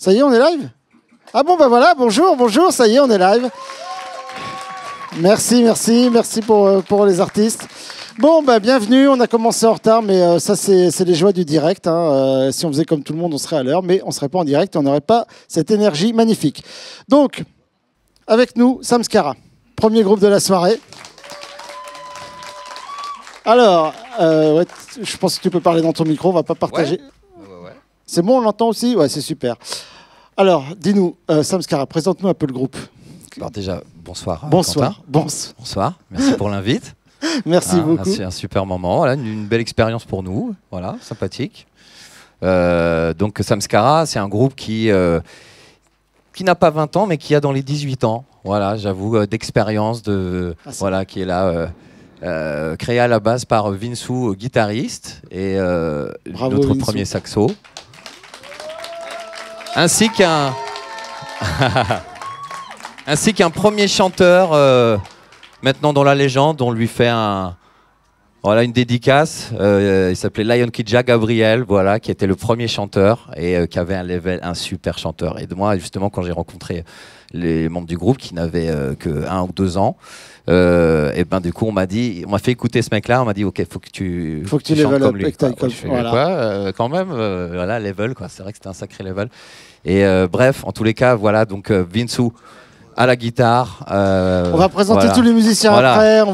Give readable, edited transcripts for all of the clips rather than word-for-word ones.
Ça y est, on est live? Ah bon, ben voilà, bonjour, bonjour, ça y est, on est live. Merci, merci, merci pour les artistes. Bon, ben bienvenue, on a commencé en retard, mais ça, c'est les joies du direct. Hein. Si on faisait comme tout le monde, on serait à l'heure, mais on ne serait pas en direct, on n'aurait pas cette énergie magnifique. Donc, avec nous, Samskara, premier groupe de la soirée. Alors, ouais, je pense que tu peux parler dans ton micro, on ne va pas partager. Ouais. C'est bon, on l'entend aussi? Ouais, c'est super. Alors, dis-nous, Samskara, présente-nous un peu le groupe. Alors déjà, bonsoir. Bonsoir. Bonsoir, merci pour l'invite. Merci beaucoup. C'est un super moment, voilà, une belle expérience pour nous, voilà, sympathique. Donc Samskara, c'est un groupe qui n'a pas 20 ans, mais qui a dans les 18 ans. Voilà, j'avoue, d'expérience, voilà, qui est là, créé à la base par Vinsou, guitariste, et notre premier saxo. Ainsi qu'un premier chanteur maintenant dans la légende, on lui fait une dédicace. Il s'appelait Lion Kidja Gabriel, voilà, qui était le premier chanteur et qui avait un super chanteur. Et moi, justement, quand j'ai rencontré les membres du groupe qui n'avaient que 1 ou 2 ans, et ben du coup on m'a fait écouter ce mec-là, on m'a dit ok, faut que tu chantes comme lui. Voilà. Quand même, voilà, level quoi. C'est vrai que c'était un sacré level. Et bref, en tous les cas, voilà, donc Vinsou à la guitare. On va présenter tous les musiciens après.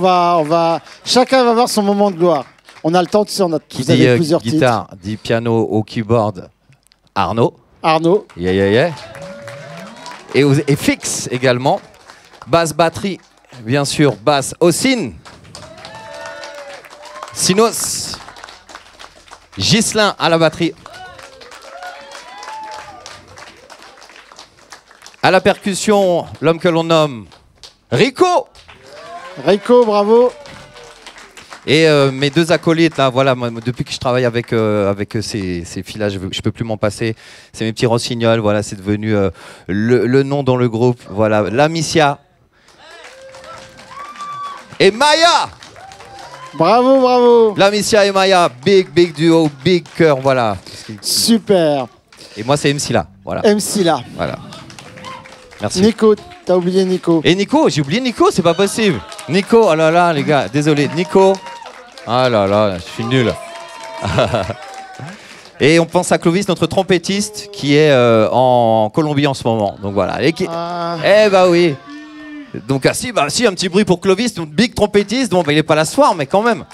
Chacun va avoir son moment de gloire. On a le temps, tu sais, vous avez plusieurs guitare, titres. dit piano au keyboard, Arnaud. Yeah. Et fixe également. Basse batterie, bien sûr, basse Ossine. Sinos. Ghislain à la batterie. À la percussion, l'homme que l'on nomme Rico. Rico, bravo. Et mes 2 acolytes, là, voilà, moi, depuis que je travaille avec ces filles-là, je peux plus m'en passer. C'est mes petits rossignols, voilà, c'est devenu le nom dans le groupe. Voilà, Lamicia et Maya. Bravo. Lamicia et Maya, big duo, big cœur, voilà. Super. Et moi, c'est MC là, voilà. MC là. Voilà. Merci. Nico, t'as oublié Nico. Et Nico, j'ai oublié Nico, c'est pas possible. Nico, oh là là, les gars, désolé. Nico, ah là là, je suis nul. Et on pense à Clovis, notre trompettiste, qui est en Colombie en ce moment. Donc voilà. Eh bah oui. Donc si, un petit bruit pour Clovis, notre big trompettiste. Bon, il est pas là ce soir, mais quand même.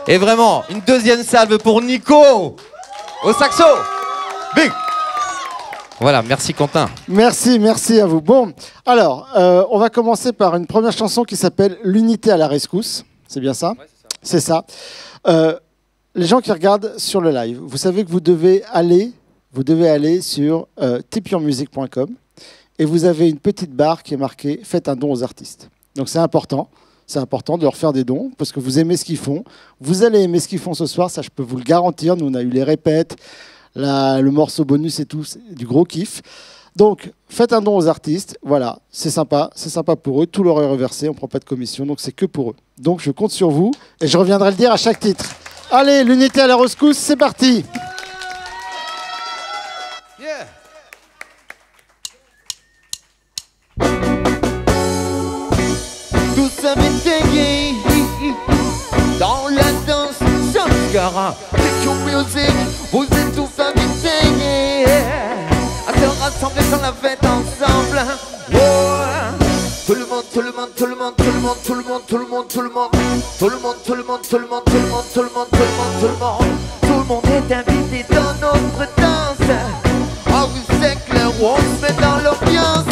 Et vraiment, une deuxième salve pour Nico au saxo. Big. Voilà, merci Quentin. Merci à vous. Bon, alors, on va commencer par une première chanson qui s'appelle L'unité à la rescousse. C'est bien ça? Ouais, c'est ça. Les gens qui regardent sur le live, vous savez que vous devez aller sur tipeyourmusic.com et vous avez une petite barre qui est marquée « Faites un don aux artistes ». Donc c'est important de leur faire des dons parce que vous aimez ce qu'ils font. Vous allez aimer ce qu'ils font ce soir, ça je peux vous le garantir. Nous, on a eu les répètes. Le morceau bonus et tout, c'est du gros kiff. Donc, faites un don aux artistes. Voilà, c'est sympa pour eux. Tout leur est reversé, on ne prend pas de commission, donc c'est que pour eux. Donc, je compte sur vous et je reviendrai le dire à chaque titre. Allez, l'unité à la rescousse, c'est parti. Yeah. Tous invités dans la danse Samskara. Music, vous êtes tous invités à se rassembler dans la fête ensemble. Tout le monde est invité dans notre danse. Ah oui, c'est clair, on se met dans l'ambiance.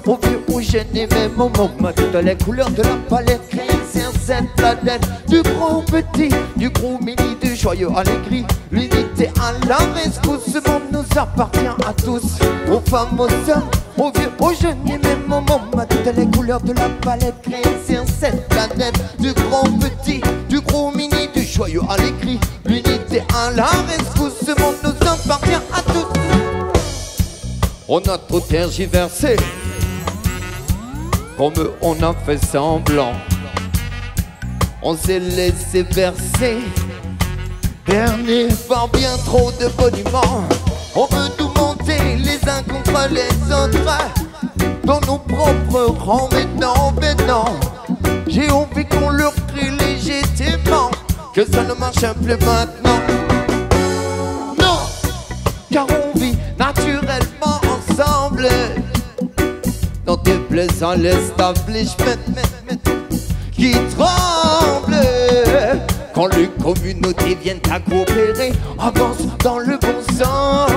Au vieux, au jeune et même au moment, toutes les couleurs de la palette créent sur cette planète. Du gros au petit, du gros au mini, du joyeux à l'aigri. L'unité à la rescousse, ce monde nous appartient à tous. Aux femmes, aux hommes, aux vieux, aux jeunes et même aux mômes, à toutes les couleurs de la palette créée sur cette planète. Du grand au petit, du gros au mini, du joyeux à l'aigri. L'unité à la rescousse, ce monde nous appartient à tous. On a trop tergiversé, comme on a fait semblant. On s'est laissé verser, berné par bien trop de monuments. On veut tout monter les uns contre les autres dans nos propres rangs, mais non. J'ai envie qu'on leur crie légitimement que ça ne marche plus maintenant. Non, car on vit naturellement ensemble dans des places à l'establishment qui tremble quand les communautés viennent à coopérer, avancent dans le bon sens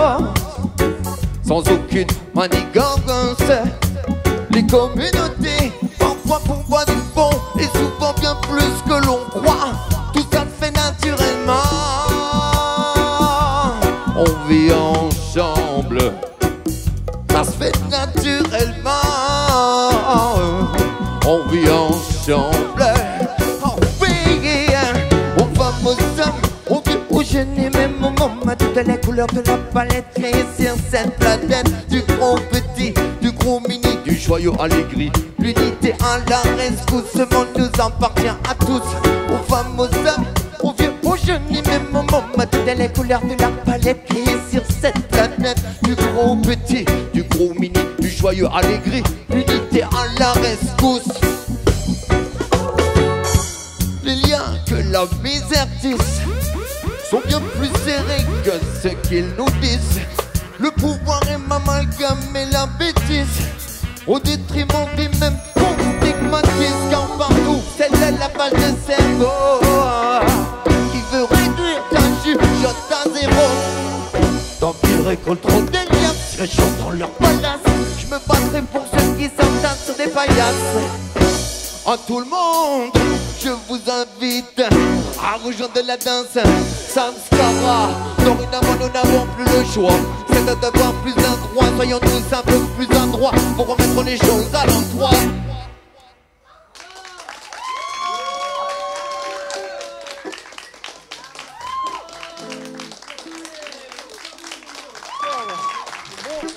sans aucune manigance. Les communautés parfois pourvoient du bon et souvent bien plus que l'on croit. Tout ça se fait naturellement. On vit ensemble, ça se fait naturellement. On vit ensemble. Oh oui, aux femmes, aux hommes, aux vieux, aux jeunes et même aux mômes, à toutes les couleurs de la palette créée sur cette planète. Du gros au petit, du gros au mini, du joyeux à l'aigri. L'unité à la rescousse, ce monde nous appartient à tous. Aux femmes, aux hommes, aux vieux, aux jeunes et même aux mômes, à toutes les couleurs de la palette créée sur cette planète. Du gros au petit, du gros au mini, du joyeux à l'aigri. L'unité à la rescousse. Les liens que la misère tisse sont bien plus serrés que ce qu'ils nous disent. Le pouvoir est m'amalgamer la bêtise au détriment des mêmes qu'on stigmatise. Car partout, c'est la balle de cerveau qui veut réduire ta jugeote à zéro. Tant qu'ils récoltent trop d'élianes, je chante dans leur palace. Je me battrai pour ceux qui s'entassent sur des paillasses. À tout le monde, je vous invite à rejoindre la danse Samskara. Dorénavant, nous n'avons plus le choix, c'est de devoir plus d'un droit. Soyons tous un peu plus adroits pour remettre les choses à l'endroit.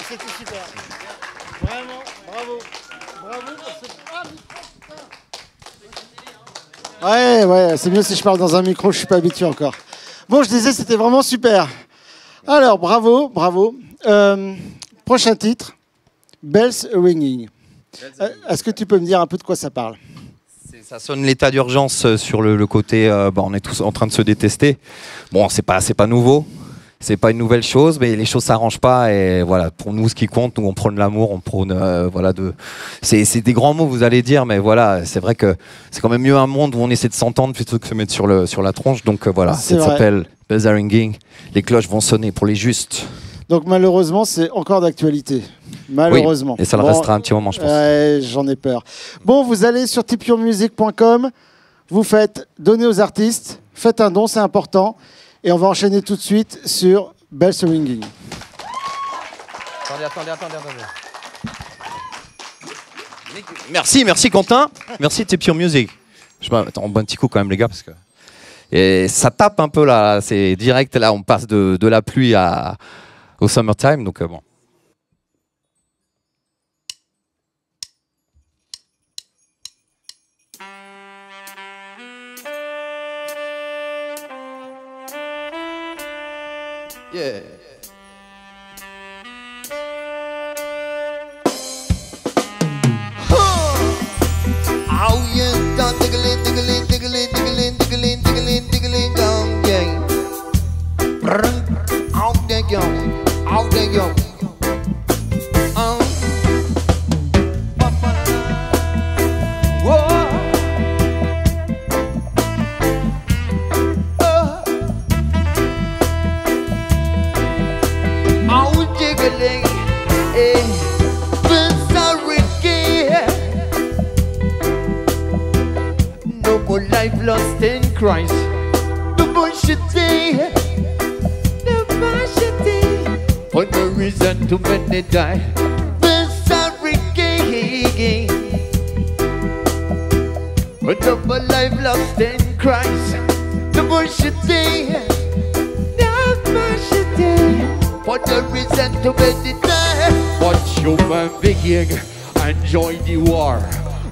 C'était super. Vraiment, bravo. Bravo pour cette... Ouais, c'est mieux si je parle dans un micro, je suis pas habitué encore. Bon, je disais, c'était vraiment super. Alors, bravo. Prochain titre, Bells Ringing. Est-ce que tu peux me dire un peu de quoi ça parle ? Ça sonne l'état d'urgence sur le côté, on est tous en train de se détester. Bon, c'est pas nouveau. C'est pas une nouvelle chose, mais les choses s'arrangent pas. Et voilà, pour nous, ce qui compte, nous, on prône l'amour, on prône, c'est des grands mots, vous allez dire, mais voilà, c'est vrai que c'est quand même mieux un monde où on essaie de s'entendre plutôt que de se mettre sur la tronche. Donc voilà, ça s'appelle Bells Are Ringing. Les cloches vont sonner pour les justes. Donc malheureusement, c'est encore d'actualité. Malheureusement. Oui, et ça le restera un petit moment, je pense. J'en ai peur. Bon, vous allez sur tipeyourmusic.com, vous faites donner aux artistes, faites un don, c'est important. Et on va enchaîner tout de suite sur Bells Ringing. Attendez. Merci Quentin. Merci Tip Your Music. Attends, on boit un petit coup quand même les gars parce que et ça tape un peu là. C'est direct là. On passe de la pluie au summertime donc bon. Yeah. Oh yeah, diggling, down, yeah. Out there go. No life lost in Christ. The bullshit day, the bullshit day. For no reason to many die. The sorry gay. A double life lost in Christ. The bullshit day, the bullshit day. For no reason to many die. But human being enjoy the war.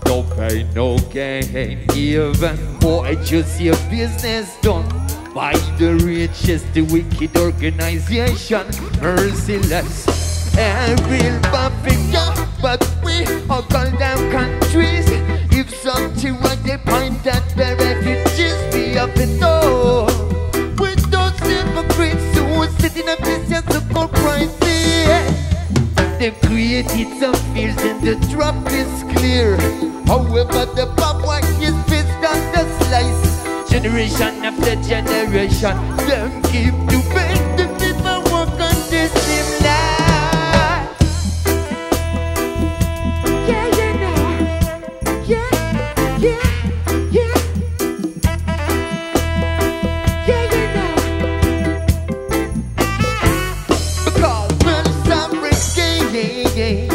No pain, no gain. Even more just your business done by the richest, the wicked organization. Merciless and real mafia. But we all call them countries. If something wrong, they point at the refugees. We have it all. With those hypocrites who sit in a business to call crisis. They created some fields and the drop is clear. However, the barbed wire is fixed on the slice. Generation after generation, them keep to beg the people work on the same life. Yeah, yeah, no. Yeah, yeah, yeah. Yeah, yeah, no. Because when some reggae,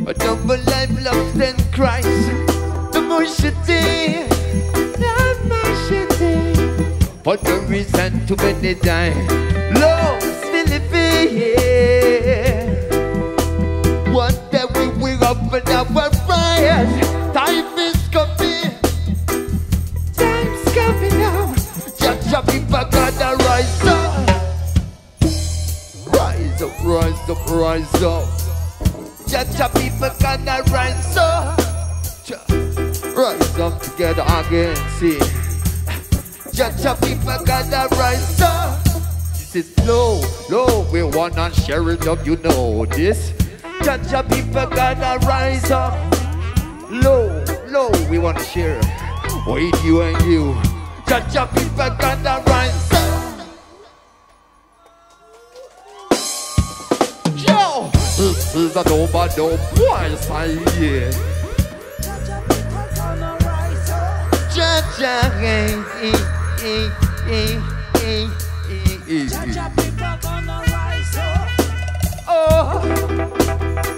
a double life lost in Christ. The bullshit day, the bullshit day. For the reason too many die. Love still living. One day we will open our eyes. Time is coming. Time's coming now. Just a people gotta rise up. Rise up, rise up, rise up. Cha people gonna rise up. Rise up together again, see. Cha people gonna rise up. This is low, we wanna share it up, you know this. Cha people gonna rise up. Low, we wanna share with you and you. Cha people gonna rise up. Yo! This is a dope boy style, yeah. Cha-cha, oh,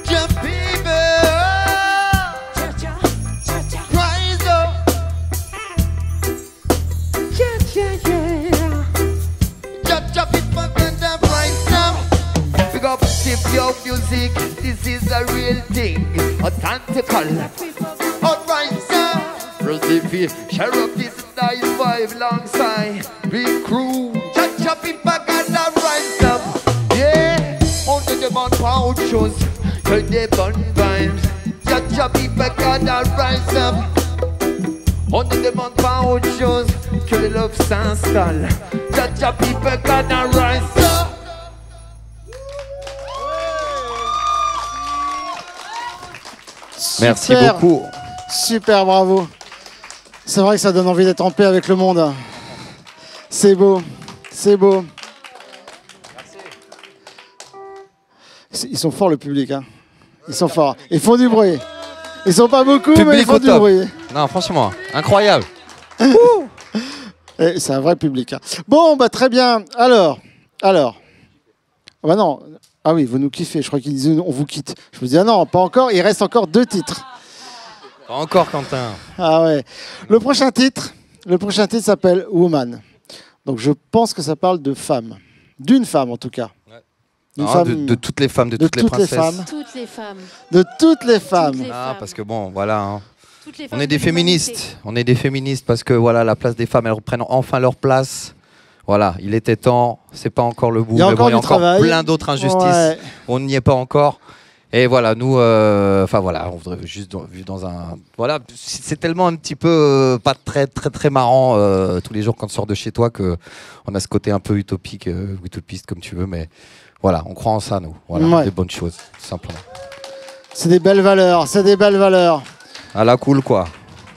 cha people, rise up. Cha-cha, yeah. Cha-cha people gonna rise up. Big up, tip your music, this is a real thing, authentical. Alright, sir. Recipe, share up this nice vibe alongside big crew. Cha-cha people gonna rise up. Yeah, under the man pouches, turn the bun vibes. Cha-cha people gonna rise up. Under the man pouches, que le love s'installe. Cha-cha people gonna rise up. Merci Super. beaucoup. Super, bravo. C'est vrai que ça donne envie d'être en paix avec le monde. C'est beau, c'est beau. Ils sont forts, le public. Hein. Ils sont forts. Ils font du bruit. Ils sont pas beaucoup, mais ils Public font au du top. bruit. Non, franchement, incroyable. C'est un vrai public. Hein. Bon, bah très bien. Alors. Ah bah non. Ah oui, vous nous kiffez. Je crois qu'ils disaient on vous quitte. Je vous dis ah non, pas encore. Il reste encore 2 titres. Pas encore, Quentin. Ah ouais. Le prochain titre s'appelle Woman. Donc je pense que ça parle de femme. D'une femme en tout cas. D'une Ah, femme, de toutes les femmes, de de toutes les toutes les princesses. femmes. Toutes les femmes. De toutes les femmes. Toutes les Ah, femmes. parce que bon, voilà. Hein. Toutes les On femmes est des de l'humanité. féministes. On est des féministes parce que voilà, la place des femmes, elles reprennent enfin leur place. Voilà, il était temps. C'est pas encore le bout. Il y a mais encore bon, il y a du encore travail. plein d'autres injustices. Ouais. On n'y est pas encore. Et voilà, nous, enfin voilà, on voudrait juste vivre dans un, voilà, c'est tellement un petit peu pas très marrant tous les jours quand tu sors de chez toi que on a ce côté un peu utopique, utopiste comme tu veux, mais voilà, on croit en ça nous, voilà, Ouais. des bonnes choses, tout simplement. C'est des belles valeurs, c'est des belles valeurs. À la cool quoi,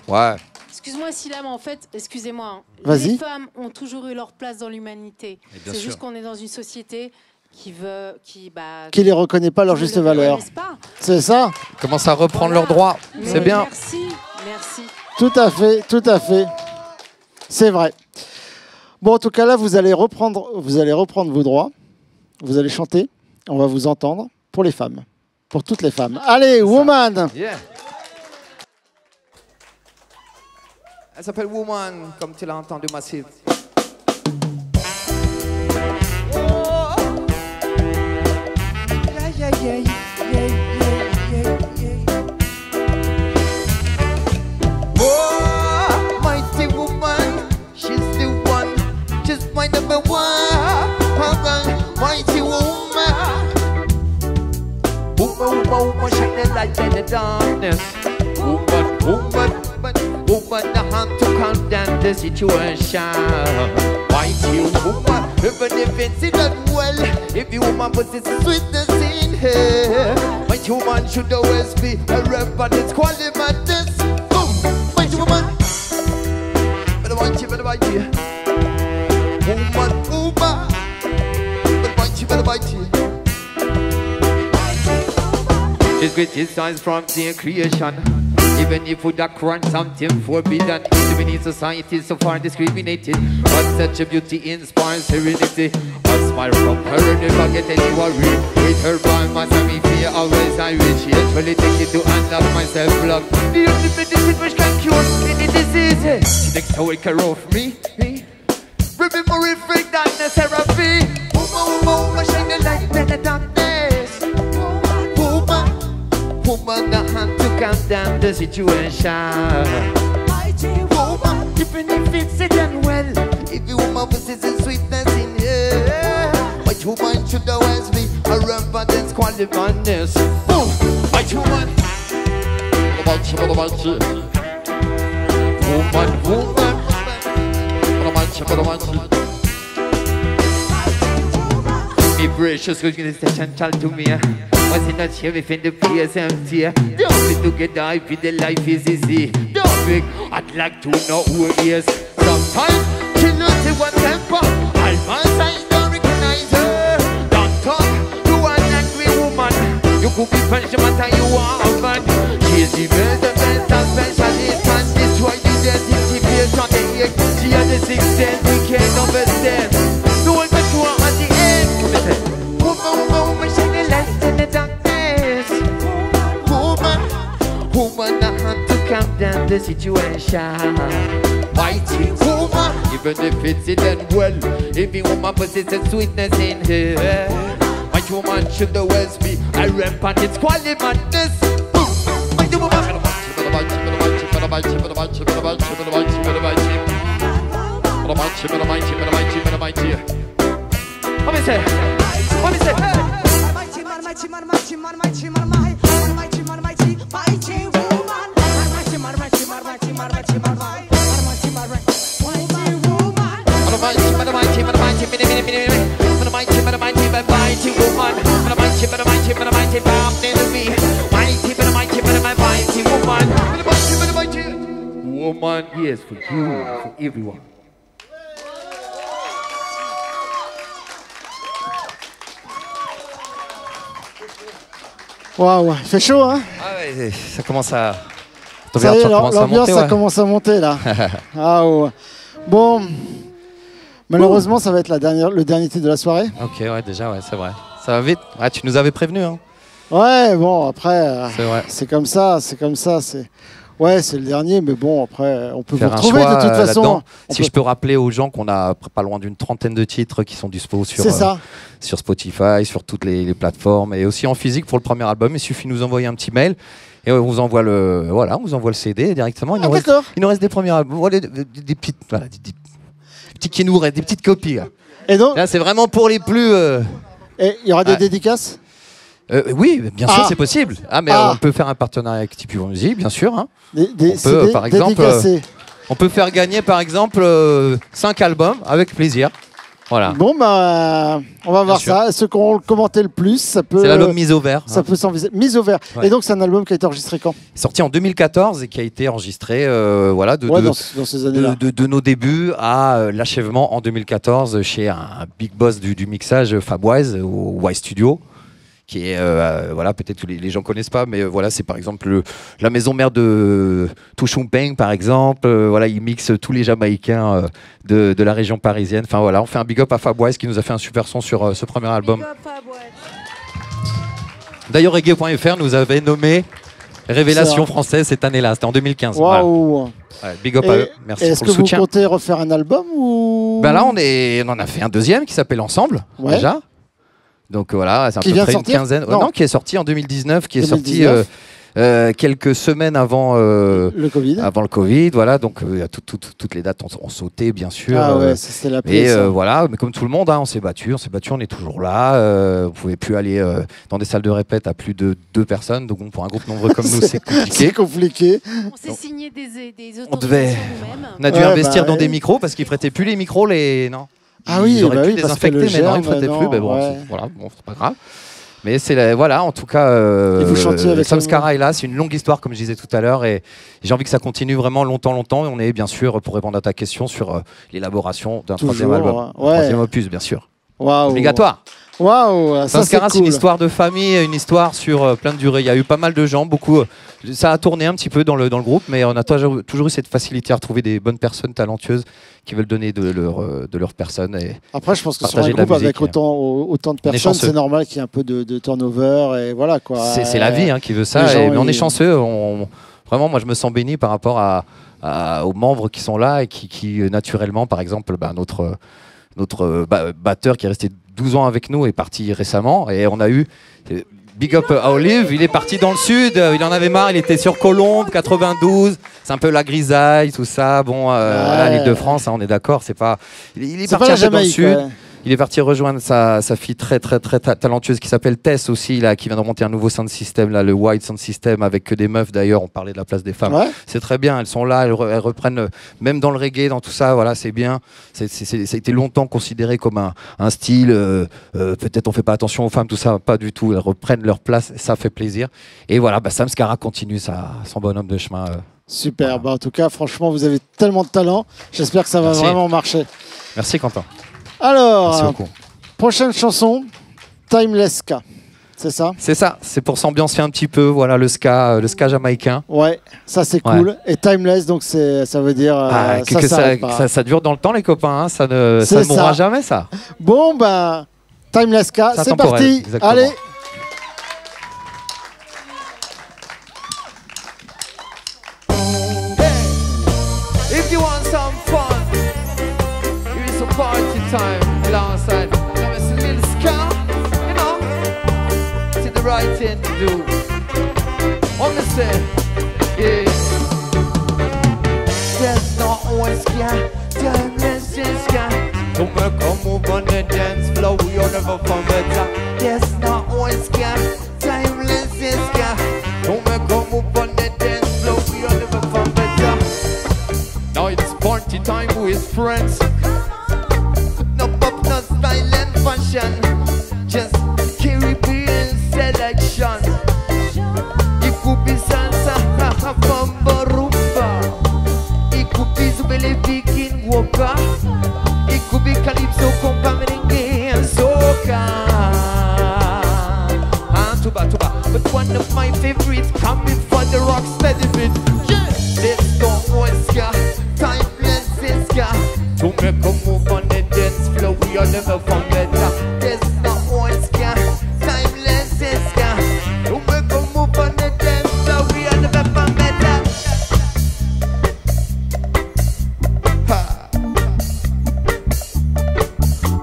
ouais. Excuse-moi, Silla, mais en fait, excusez-moi. Hein. Vas-y. Les femmes ont toujours eu leur place dans l'humanité. Et bien C'est sûr. juste qu'on est dans une société qui veut, qui Qui les reconnaît pas leur qui ne juste le valeur. reconnaissent pas. C'est ça. Commence à reprendre Voilà. leurs droits, Mais c'est bien. Merci, merci. Tout à fait, tout à fait. C'est vrai. Bon, en tout cas, là, vous allez reprendre vos droits. Vous allez chanter. On va vous entendre pour les femmes. Pour toutes les femmes. Allez, Woman. Yeah. Elle s'appelle Woman, comme tu l'as entendu, Massive. Yeah, yeah, yeah, yeah, yeah, yeah, yeah. Oh, mighty woman, she's the one, just my number one. Mighty woman, woman, woman, shine the light in the darkness. Woman, woman, woman, the hand to calm down the situation. Mighty woman, even if it's not well, if you woman possesses sweetness in her, mighty woman should always be a reverence quality madness. Mighty woman, better mighty, woman, woman, better mighty. His greatest signs from their creation. Even if we have crime something forbidden, even in society so far discriminated, but such a beauty inspires serenity. A smile from her, never get any worry. With her by my side, fear always I reach. She actually take it to unlock myself block. The only medicine which can cure any disease. She takes away care of me. Remember if fake darkness therapy. Woman, woman, shine the light in the darkness. Woman, the hand to calm down the situation. Mighty woman, even if it's done well, if you woman possesses sweetness in her, mighty woman should always be a reverence qualifiedness. Mighty woman, woman, be precious, because it's essential to me. Was it not here within the place empty? Don't be together if the life is easy. Don't think I'd like to know who he is. Sometimes she loses one temper. Almost I don't recognize her. Don't talk to an angry woman. You could be French, but you are a man. She's the best and specialist. And destroy the identity based on the egg. She has the sixth sense, we can't understand. No one but you are at the end. Woman, woman, shine the light in the darkness. Woman, woman, I had to calm down the situation. Mighty woman, even if it's done well, if the woman possesses sweetness in her, mighty woman should always be a rampant, it's quality madness. Mighty woman, what me say? What me say? Mighty man, mighty man, mighty man, mighty man, mighty man, mighty woman. Mighty man, mighty man, mighty man, mighty man, mighty man, mighty woman. Mighty man, mighty man, mighty man, mighty man, mighty man, mighty woman. Mighty man, mighty man, mighty enemy. Mighty man, mighty man, mighty woman. Mighty man, mighty woman. Yes, for you, for everyone. Waouh, il fait chaud, hein? Ah ouais, ça commence à... Ça y est, l'ambiance, ouais. ça commence à monter, là. Ah ouais. Bon, malheureusement, ça va être le dernier titre de la soirée. Ok, ouais, déjà, ouais, c'est vrai. Ça va vite. Ouais, tu nous avais prévenu, hein. Ouais, bon, après, c'est comme ça. Ouais, c'est le dernier, mais bon, après, on peut faire vous retrouver de toute façon. Si je peux rappeler aux gens qu'on a pas loin d'une trentaine de titres qui sont dispo sur Spotify, sur toutes les plateformes et aussi en physique pour le premier album. Il suffit de nous envoyer un petit mail et on vous envoie le CD directement. Il nous reste des premiers albums, voilà, des petites, voilà, des petits qui nous restent, des petites copies. Là. Et donc, là, c'est vraiment pour les plus. Et il y aura des dédicaces? Oui, bien sûr, c'est possible. On peut faire un partenariat avec Tipeee Music, bien sûr. Hein. Par exemple, on peut faire gagner, par exemple, 5 albums avec plaisir. Voilà. Bon, bah, on va voir ça. Ceux qui ont le commenté le plus, ça peut. C'est l'album Mise au vert. Ça peut s'envisager. Mise au vert. Ouais. Et donc, c'est un album qui a été enregistré quand? Sorti en 2014 et qui a été enregistré dans ces années-là. De nos débuts à l'achèvement en 2014 chez un big boss du mixage, Fabwise, au Y Studio, qui est voilà, peut-être que les gens connaissent pas, mais voilà, c'est par exemple la maison mère de Touchoupeng, par exemple. Voilà, il mixe tous les Jamaïcains de la région parisienne. Enfin voilà, on fait un big up à Fab Wise qui nous a fait un super son sur ce premier album. D'ailleurs, Reggae.fr nous avait nommé Révélation française cette année-là, c'était en 2015. Waouh! Voilà. Ouais, big up à eux, merci pour le soutien. Est-ce que vous comptez refaire un album ou... Ben là, on en a fait un deuxième qui s'appelle Ensemble, déjà. Donc voilà, c'est à peu près une quinzaine. Non, qui est sorti en 2019, qui est sorti quelques semaines avant le Covid. Avant le Covid, voilà. Donc toutes les dates ont sauté, bien sûr. Ah ouais, c'était la Et voilà, mais comme tout le monde, hein, on s'est battu, on est toujours là. Vous pouvez plus aller dans des salles de répète à plus de 2 personnes. Donc bon, pour un groupe nombreux comme nous, c'est compliqué. C'est compliqué. On s'est signé des autorisations nous-mêmes. On a dû investir dans des micros parce qu'ils prêtaient plus les micros, Ah oui, ils auraient pu les parce désinfecter, mais non, ils ne prêtaient plus. Mais bon, voilà, bon, c'est pas grave. Mais c'est voilà, en tout cas, Samskara est là. C'est une longue histoire, comme je disais tout à l'heure, et j'ai envie que ça continue vraiment longtemps. Et on est bien sûr, pour répondre à ta question, sur l'élaboration d'un 3e album, un 3e opus, bien sûr. Waouh. Obligatoire. Waouh, Samskara, c'est une histoire de famille, une histoire sur plein de durée. Il y a eu pas mal de gens, beaucoup. Ça a tourné un petit peu dans le groupe, mais on a toujours eu cette facilité à retrouver des bonnes personnes talentueuses qui veulent donner de leur personne. Et après, je pense que sur un groupe avec autant de personnes, c'est normal qu'il y ait un peu de turnover. Et voilà, quoi. C'est la vie qui veut ça. Mais on est chanceux. Vraiment, moi, je me sens béni par rapport aux membres qui sont là et qui naturellement, par exemple, notre batteur qui est resté 12 ans avec nous est parti récemment. Et on a eu... Big up à Olive, il est parti dans le sud, il en avait marre, il était sur Colombes, 92, c'est un peu la grisaille, tout ça. Bon, voilà, l'Île-de-France, on est d'accord, c'est pas. Il est parti un peu dans le sud. Ouais. Il est parti rejoindre sa fille très talentueuse qui s'appelle Tess aussi, là, qui vient de remonter un nouveau sound system, là, le White Sound System, avec que des meufs d'ailleurs. On parlait de la place des femmes. Ouais. C'est très bien, elles sont là, elles reprennent, même dans le reggae, dans tout ça, voilà, c'est bien. Ça a été longtemps considéré comme un style, peut-être on fait pas attention aux femmes, tout ça, pas du tout. Elles reprennent leur place, ça fait plaisir. Et voilà, Samskara continue son bonhomme de chemin. Super, voilà. En tout cas, franchement, vous avez tellement de talent. J'espère que ça va vraiment marcher. Merci Quentin. Alors, prochaine chanson, Timeless Ska, c'est ça? C'est ça, c'est pour s'ambiancer un petit peu, voilà, le ska jamaïcain. Ouais, ça c'est cool. Et Timeless, donc ça veut dire ça dure dans le temps, les copains, hein. Ça ne mourra jamais, ça. Bon, Timeless Ska, c'est parti. Exactement. Allez. Party time, alongside. Now it's a little ska, you know. It's the right thing to do. On the set, yeah. There's no one ska, timeless ska. Don't come move on the dance floor, you'll never find better. There's no one ska, timeless ska. Don't come move on the dance floor, you'll never find better. Now it's party time with friends. Style and fashion, just Caribbean selection. It could be salsa, bamba rumba. It could be zubele viking waka. It could be calypso, compa merengue and soca. And tuba. But one of my favorites coming for the rock steady bit. Yes, let's go ska, timeless ska. To make a move on the dance floor, we are never found better. There's no one ska, timeless ska. To make a move on the dance floor, we are never found better.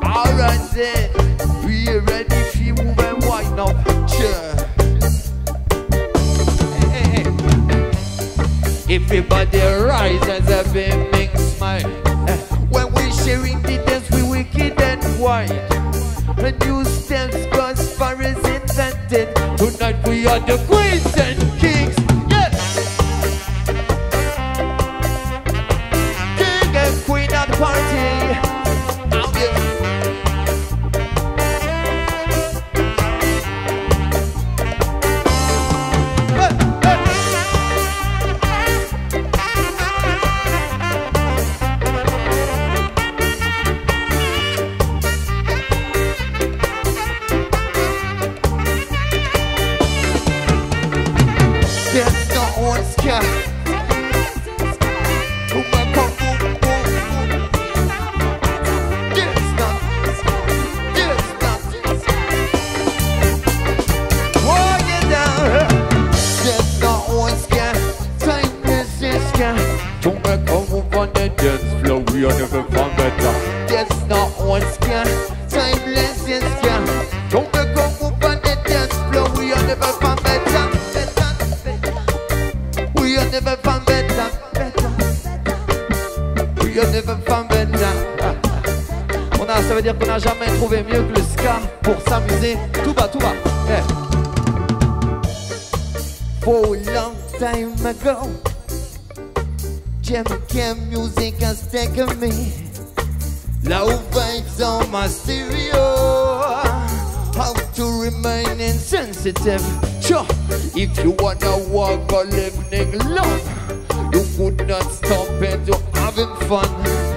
Alright then, we are ready if you move and wind up. Hey. Everybody rise as a big smile. When we sharing the dance, we wicked and wild. A new steps gospel is invented. Tonight we are the queens and kings. Yes. King and queen at the party. Oh, yeah. ça veut dire qu'on n'a jamais trouvé mieux que le ska pour s'amuser. Tout bas, yeah. For a long time ago, Jamaican music has taken me. Loud vibes on my stereo. How to remain insensitive. Sure, if you wanna walk or living love, you would not stop into having fun.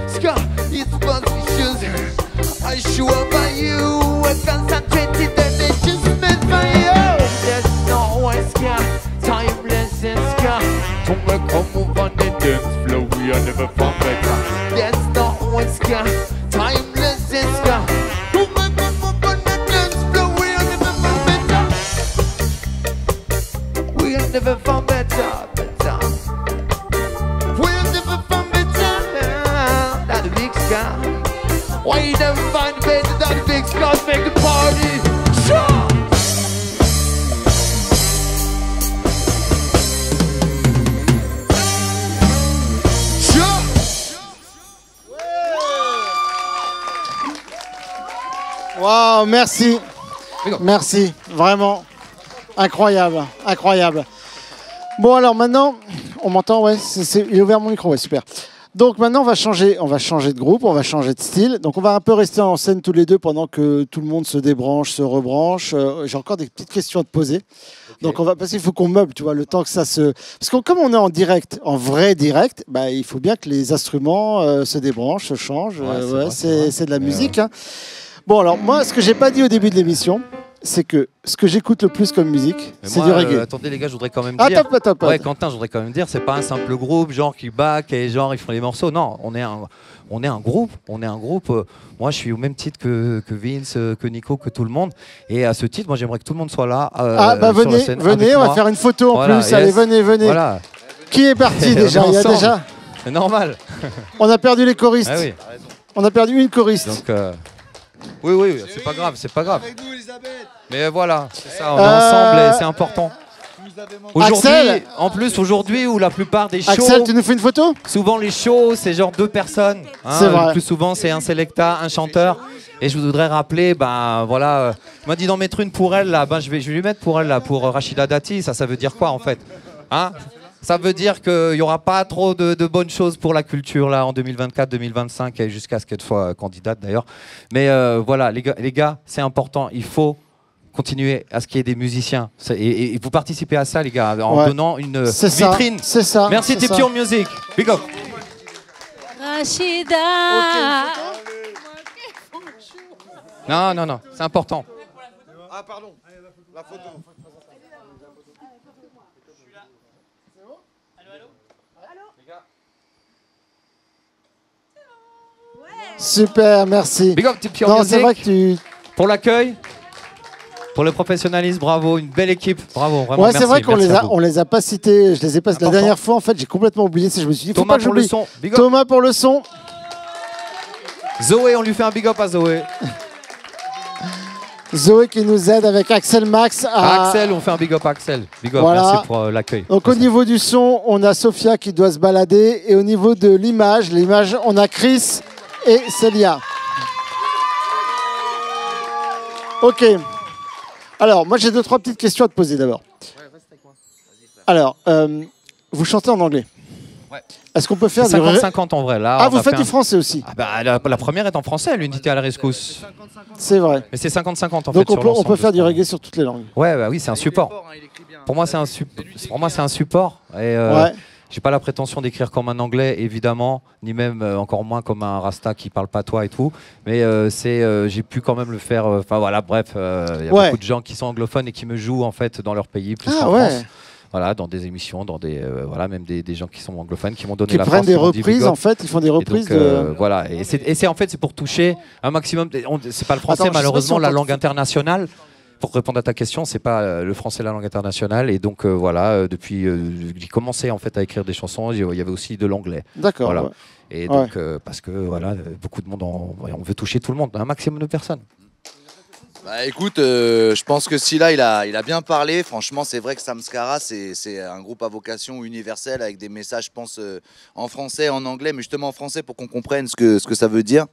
Ska, it's suspicious. I sure by you, a concentrated energy spent by you. There's no one ska, timeless in ska. To make a move on the dance floor, we are never found better. There's no one ska, timeless in ska. To make a move on the dance floor, we are never found better. We are never found better, better. We are never found better than the big ska. Why you never find better than the big ska? Make the party sure. Waouh, merci. Merci, vraiment. Incroyable, incroyable. Bon, alors maintenant, on m'entend, ouais, il est ouvert mon micro, ouais, super. Donc maintenant, on va changer de groupe, on va changer de style. Donc on va un peu rester en scène tous les deux pendant que tout le monde se débranche, se rebranche. J'ai encore des petites questions à te poser. Okay. Donc parce qu'il faut qu'on meuble, tu vois, le temps que ça se... Parce que comme on est en direct, en vrai direct, bah, il faut bien que les instruments se débranchent, se changent. Ouais, c'est de la musique. Hein. Bon, alors moi, ce que j'ai pas dit au début de l'émission, c'est que ce que j'écoute le plus comme musique, c'est du reggae. Attendez les gars, je voudrais quand même dire... Top. Ouais, Quentin, je voudrais quand même dire, c'est pas un simple groupe, genre qui back et genre ils font les morceaux. Non, on est un groupe. Moi, je suis au même titre que Vince, que Nico, que tout le monde. Et à ce titre, moi, j'aimerais que tout le monde soit là. Venez, on va faire une photo en plus. Yes. Allez, venez. Voilà. Qui est parti déjà? Il y a déjà. C'est normal. On a perdu les choristes. Ah oui. On a perdu une choriste. Donc, oui, c'est pas grave. Avec vous, Elisabeth. Mais voilà, c'est ça, on est ensemble et c'est important. Aujourd'hui, en plus, aujourd'hui où la plupart des shows... Axel, tu nous fais une photo? Souvent les shows, c'est genre 2 personnes. Hein, c'est vrai. Le plus souvent, c'est un selecta, un chanteur. Et je voudrais rappeler, voilà, il m'a dit d'en mettre une pour elle, là. Je vais lui mettre pour elle, là, pour Rachida Dati. Ça veut dire quoi, en fait, hein? Ça veut dire qu'il n'y aura pas trop de bonnes choses pour la culture là en 2024-2025 et jusqu'à ce qu'elle soit candidate d'ailleurs. Mais voilà, les gars, c'est important. Il faut continuer à ce qu'il y ait des musiciens. Et vous participez à ça, les gars, en donnant une vitrine. C'est ça. Merci Tiption Music. Big up. Rachida. Non, c'est important. Ah, pardon. La photo. Super, merci. Big up, non, c'est vrai que tu... Pour l'accueil, pour le professionnalisme, bravo, une belle équipe, bravo, vraiment. Ouais, c'est vrai qu'on les a pas cités, je les ai pas. La dernière fois, en fait, j'ai complètement oublié. Je me suis dit, faut Thomas pas pour le son. Big up. Thomas pour le son. Zoé, on lui fait un big up à Zoé. Zoé qui nous aide avec Axel Max. Axel, on fait un big up à Axel. Big up, voilà. Merci pour l'accueil. Donc au niveau du son, on a Sophia qui doit se balader. Et au niveau de l'image, on a Chris et Célia. Ok. Alors, moi j'ai 2-3 petites questions à te poser d'abord. Alors, vous chantez en anglais. Ouais. Est-ce qu'on peut faire 50-50 en vrai. Là, vous faites du français aussi? La première est en français, l'unité à la rescousse. C'est vrai. Mais c'est 50-50 en fait. Donc on peut faire du reggae sur toutes les langues. Ouais, oui, c'est un support. Pour moi, c'est un support. Et j'ai pas la prétention d'écrire comme un anglais, évidemment, ni même encore moins comme un rasta qui parle patois et tout. Mais j'ai pu quand même le faire. Enfin voilà, bref, il y a beaucoup de gens qui sont anglophones et qui me jouent en fait dans leur pays plus qu'en France. Voilà, dans des émissions, dans des même des gens qui sont anglophones qui m'ont donné la force. Qui prennent des reprises en fait, ils font des reprises donc, voilà, et c'est en fait c'est pour toucher un maximum. C'est pas le français malheureusement, la langue internationale. Pour répondre à ta question, c'est pas le français la langue internationale et donc voilà, depuis j'ai commencé en fait à écrire des chansons, il y avait aussi de l'anglais. D'accord. Voilà. Ouais. Et donc parce que voilà, beaucoup de monde on veut toucher tout le monde, un maximum de personnes. Bah écoute, je pense que Scylla il a bien parlé. Franchement, c'est vrai que Samskara, c'est un groupe à vocation universelle avec des messages, je pense, en français, en anglais, mais justement en français pour qu'on comprenne ce que ça veut dire.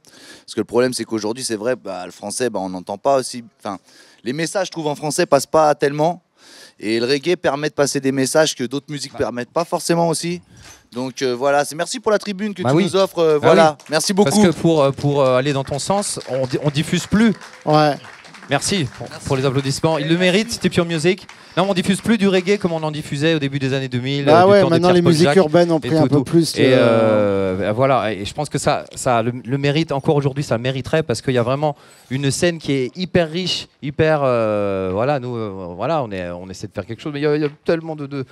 Parce que le problème, c'est qu'aujourd'hui, c'est vrai, le français, on n'entend pas aussi. Enfin, les messages, je trouve, en français, passent pas tellement. Et le reggae permet de passer des messages que d'autres musiques permettent pas forcément aussi. Donc voilà, merci pour la tribune que tu nous offres. Voilà, oui. Merci beaucoup. Parce que pour aller dans ton sens, on diffuse plus. Ouais. Merci pour les applaudissements. Il le mérite, c'était Pure Music. Non, on diffuse plus du reggae comme on en diffusait au début des années 2000. Ah ouais, maintenant les musiques urbaines ont pris un peu plus. Et voilà, et je pense que ça le mérite encore aujourd'hui, ça le mériterait parce qu'il y a vraiment une scène qui est hyper riche, hyper voilà, nous voilà, on essaie de faire quelque chose, mais il y a tellement de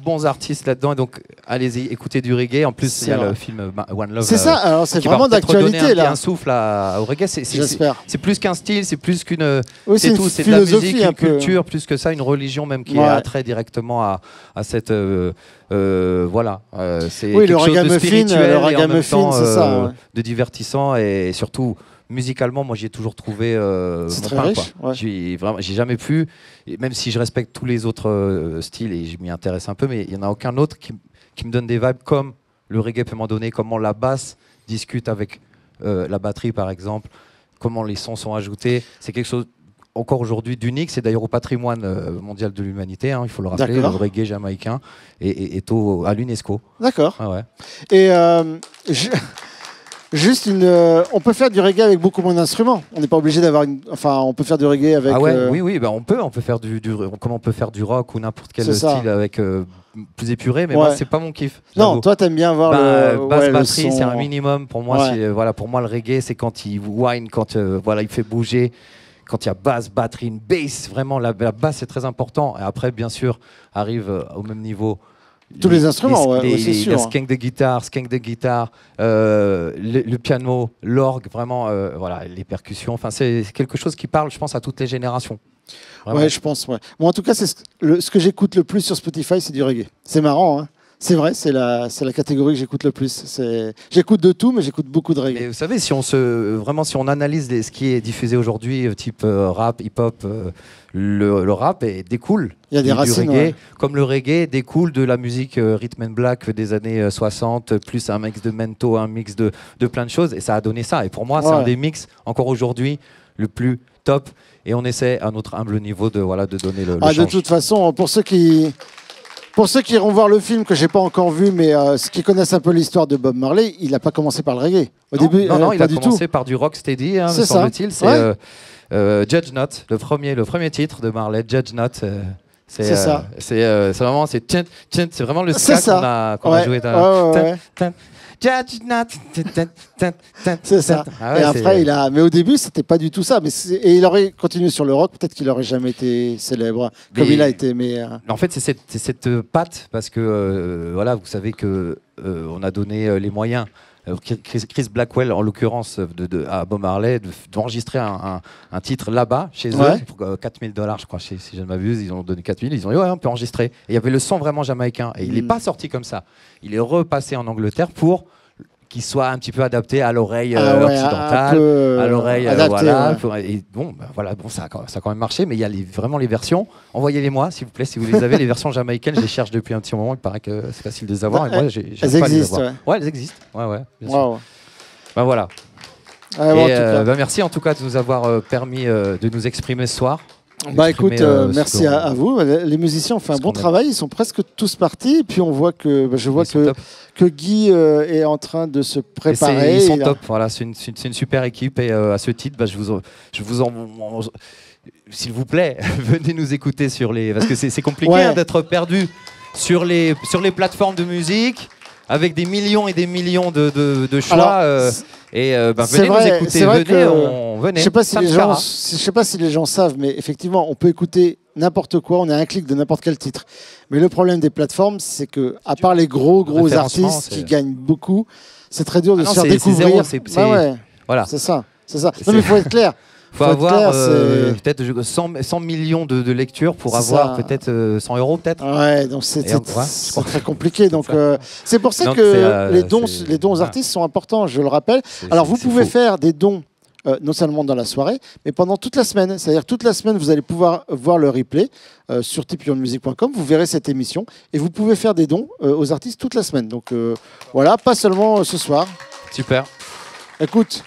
bons artistes là-dedans, et donc allez-y, écoutez du reggae. En plus, il y a le film One Love. C'est ça, alors c'est vraiment d'actualité là. Un souffle au reggae, c'est plus qu'un style, c'est plus qu'une, c'est tout, c'est de la musique, une culture, plus que ça, une religion même qui a trait directement à cette voilà, c'est quelque chose de spirituel et en même temps de divertissant, et surtout musicalement, moi j'ai toujours trouvé c'est très riche. J'ai jamais pu, même si je respecte tous les autres styles et je m'y intéresse un peu, mais il n'y en a aucun autre qui me donne des vibes comme le reggae peut m'en donner, comment la basse discute avec la batterie par exemple, comment les sons sont ajoutés. C'est quelque chose encore aujourd'hui d'unique. C'est d'ailleurs au patrimoine mondial de l'humanité, il faut le rappeler. Le reggae jamaïcain est à l'UNESCO. D'accord. Ah ouais. Et juste on peut faire du reggae avec beaucoup moins d'instruments. On n'est pas obligé d'avoir Enfin, on peut faire du reggae avec. Ah ouais, oui, on peut faire comme on peut faire du rock ou n'importe quel style avec plus épuré, mais moi c'est pas mon kiff. Non, toi t'aimes bien voir le basse batterie, c'est un minimum pour moi. Voilà, pour moi le reggae c'est quand il whine, quand voilà, il fait bouger. Quand il y a basse, batterie, une bass, vraiment la basse c'est très important. Et après, bien sûr, arrive au même niveau tous les instruments, c'est sûr. Le skank de guitare, le piano, l'orgue, vraiment, voilà, les percussions. Enfin, c'est quelque chose qui parle, je pense, à toutes les générations. Vraiment. Ouais, je pense. Ouais. Moi, en tout cas, c'est ce que j'écoute le plus sur Spotify, c'est du reggae. C'est marrant, hein. C'est vrai, c'est la catégorie que j'écoute le plus. J'écoute de tout, mais j'écoute beaucoup de reggae. Et vous savez, si on analyse ce qui est diffusé aujourd'hui, type rap, hip-hop, le rap découle Il y a des racines, du reggae, comme le reggae découle de la musique rhythm and black des années 60, plus un mix de mento, un mix de plein de choses, et ça a donné ça. Et pour moi, c'est un des mix, encore aujourd'hui, le plus top. Et on essaie, à notre humble niveau, de donner le change. De toute façon, pour ceux qui iront voir le film, que j'ai pas encore vu, mais qui connaissent un peu l'histoire de Bob Marley, il n'a pas commencé par le reggae. Au début, non, il a commencé par du rocksteady, me semble-t-il. C'est Judge Not, le premier titre de Marley, Judge Not. C'est ça. C'est vraiment, c'est vraiment le ska qu'on a joué. C'est ça. Ah ouais, et après, mais au début, c'était pas du tout ça. Et il aurait continué sur le rock, peut-être qu'il aurait jamais été célèbre comme il a été. Mais en fait, c'est cette patte, parce que voilà, vous savez que on a donné les moyens. Chris Blackwell, en l'occurrence, à Bob Marley, d'enregistrer un titre là-bas, chez eux, pour $4 000, je crois, si je ne m'abuse. Ils ont donné 4 000, ils ont dit, on peut enregistrer. Et il y avait le son vraiment jamaïcain. Et il n'est pas sorti comme ça. Il est repassé en Angleterre pour qu'il soit un petit peu adapté à l'oreille occidentale, à l'oreille voilà. Et voilà, ça a quand même marché, mais il y a vraiment les versions. Envoyez-les-moi, s'il vous plaît, si vous les avez. Les versions jamaïcaines, je les cherche depuis un petit moment. Il paraît que c'est facile de les avoir. Et moi, elles existent. Ouais, elles existent. Ouais, bien sûr. Voilà. Merci en tout cas de nous avoir permis de nous exprimer ce soir. Écoute, merci à vous. Les musiciens ont fait un bon travail. Ils sont presque tous partis. Et puis on voit que que Guy est en train de se préparer. Ils sont top. Voilà, c'est une super équipe. Et à ce titre, je vous s'il vous plaît, venez nous écouter parce que c'est compliqué d'être perdu sur les plateformes de musique avec des millions et des millions de choix. Alors, venez nous écouter, venez. Je sais pas si les gens savent, mais effectivement, on peut écouter n'importe quoi, on a un clic de n'importe quel titre. Mais le problème des plateformes, c'est que, à part les gros artistes qui gagnent beaucoup, c'est très dur de se faire découvrir. Voilà. C'est ça. Non, mais il faut être clair. Il faut avoir peut-être 100 millions de lectures pour avoir peut-être 100 €, peut-être. Ouais, donc c'est très compliqué. Donc c'est pour ça que les dons aux artistes sont importants, je le rappelle. Alors vous pouvez faire des dons non seulement dans la soirée, mais pendant toute la semaine. C'est-à-dire toute la semaine, vous allez pouvoir voir le replay sur tipeeonmusic.com. Vous verrez cette émission et vous pouvez faire des dons aux artistes toute la semaine. Donc voilà, pas seulement ce soir. Super. Écoute,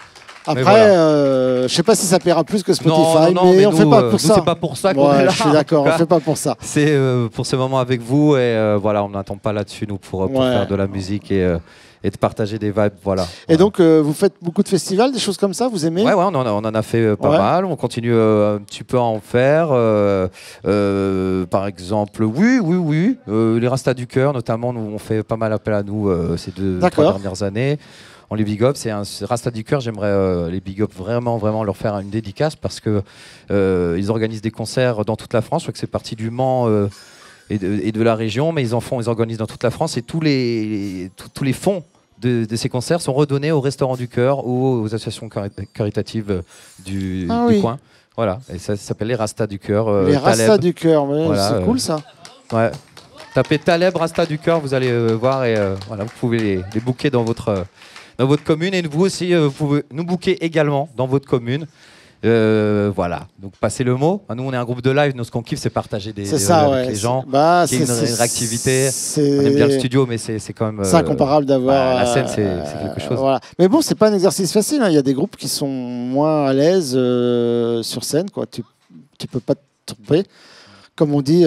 après, voilà. je sais pas si ça paiera plus que Spotify, non, mais on nous, fait pas pour ça. C'est pas pour ça qu'on est Ouais, là. je suis d'accord, on fait pas pour ça. C'est pour ce moment avec vous et voilà, on n'attend pas là-dessus nous pour faire de la musique et de partager des vibes, voilà. Et donc, vous faites beaucoup de festivals, des choses comme ça, vous aimez? Ouais, on en a fait pas mal. On continue un petit peu à en faire. Par exemple, oui. Les Rastas du Cœur, notamment, nous, on fait pas mal appel à nous ces 2-3 dernières années. On les big up. C'est un Rasta du Cœur. J'aimerais les big up vraiment leur faire une dédicace parce que ils organisent des concerts dans toute la France. Je crois que c'est parti du Mans et de la région, mais ils organisent dans toute la France et tous les fonds de ces concerts sont redonnés au Restaurant du Cœur ou aux associations caritatives du coin. Voilà, et ça s'appelle les Rastas du Cœur. Les Rastas du Cœur, voilà, c'est cool ça. Ouais. Tapez Taleb Rasta du Cœur, vous allez voir et voilà, vous pouvez les booker dans votre commune et vous aussi, vous pouvez nous booker également dans votre commune. Voilà, donc passez le mot. Nous, on est un groupe de live. Nous, ce qu'on kiffe, c'est partager des avec les gens. C'est une réactivité. On aime bien le studio, mais c'est quand même. C'est incomparable d'avoir. La scène, c'est quelque chose. Voilà. Mais bon, c'est pas un exercice facile. Hein. Il y a des groupes qui sont moins à l'aise sur scène. Quoi. Tu peux pas te tromper. Comme on dit,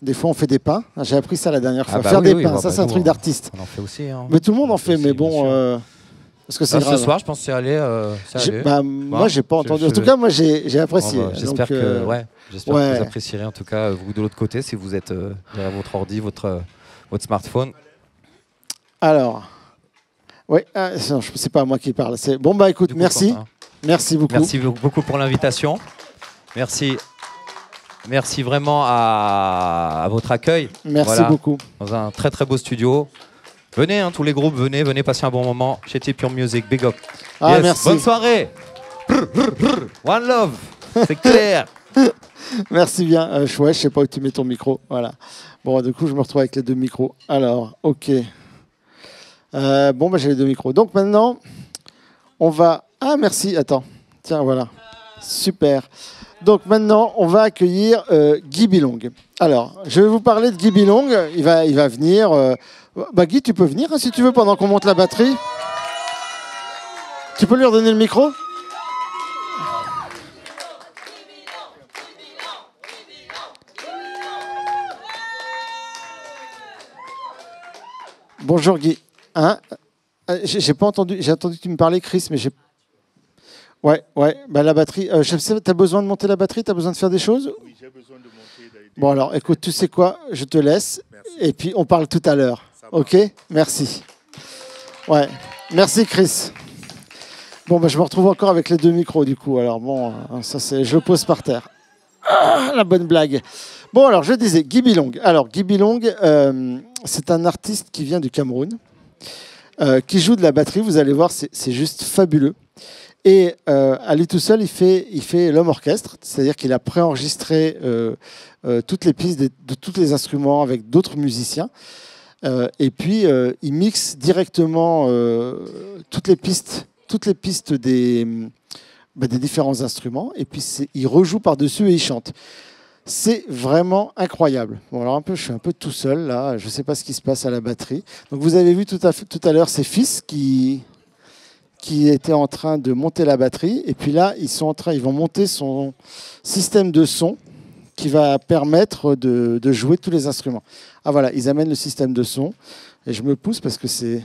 des fois, on fait des pains. J'ai appris ça la dernière fois. Faire des pains, ça, c'est un truc d'artiste. On en fait aussi. Hein. Mais tout le monde en fait. Mais bon. Parce que c'est ce soir, je pense que c'est allé. Moi, j'ai pas entendu. En tout cas, moi, j'ai apprécié. J'espère que vous apprécierez. En tout cas, vous de l'autre côté, si vous êtes derrière votre ordi, votre smartphone. Alors, oui, c'est pas moi qui parle. Bon, bah écoute, merci. Merci beaucoup. Merci beaucoup pour l'invitation. Merci vraiment à votre accueil. Merci beaucoup. Dans un très très beau studio. Venez, tous les groupes, venez passer un bon moment chez Pure Music. Big up. Merci. Bonne soirée. One love. C'est clair. Merci bien. Je sais pas où tu mets ton micro. Voilà. Bon, du coup, je me retrouve avec les deux micros. Alors, ok. Bon, j'ai les deux micros. Donc maintenant, on va... Ah, merci. Attends. Tiens, voilà. Super. Donc maintenant, on va accueillir Guy Bilong. Alors, je vais vous parler de Guy Bilong. Il va venir... Guy, tu peux venir hein, si tu veux pendant qu'on monte la batterie. Tu peux lui redonner le micro? Bonjour Guy. Hein, j'ai pas entendu. J'ai entendu que tu me parlais, Chris, mais j'ai. Ouais. La batterie. T'as besoin de monter la batterie? T'as besoin de faire des choses? Oui, j'ai besoin de monter. Bon alors, écoute, tu sais quoi? Je te laisse. Merci. Et puis on parle tout à l'heure. Ok, merci. Ouais, merci Chris. Bon, je me retrouve encore avec les deux micros du coup. Alors bon, ça c'est, je le pose par terre. Ah, la bonne blague. Bon, alors je disais Guy Bilong. Alors Guy Bilong, c'est un artiste qui vient du Cameroun, qui joue de la batterie. Vous allez voir, c'est juste fabuleux. Et à lui tout seul, il fait l'homme orchestre, c'est-à-dire qu'il a préenregistré toutes les pistes de tous les instruments avec d'autres musiciens. Et puis, il mixe directement toutes les pistes des différents instruments. Et puis, il rejoue par-dessus et il chante. C'est vraiment incroyable. Bon, alors je suis un peu tout seul, là. Je ne sais pas ce qui se passe à la batterie. Donc, vous avez vu tout à l'heure ses fils qui étaient en train de monter la batterie. Et puis là, ils vont monter son système de son qui va permettre de jouer tous les instruments. Ah voilà, ils amènent le système de son. Et je me pousse parce que c'est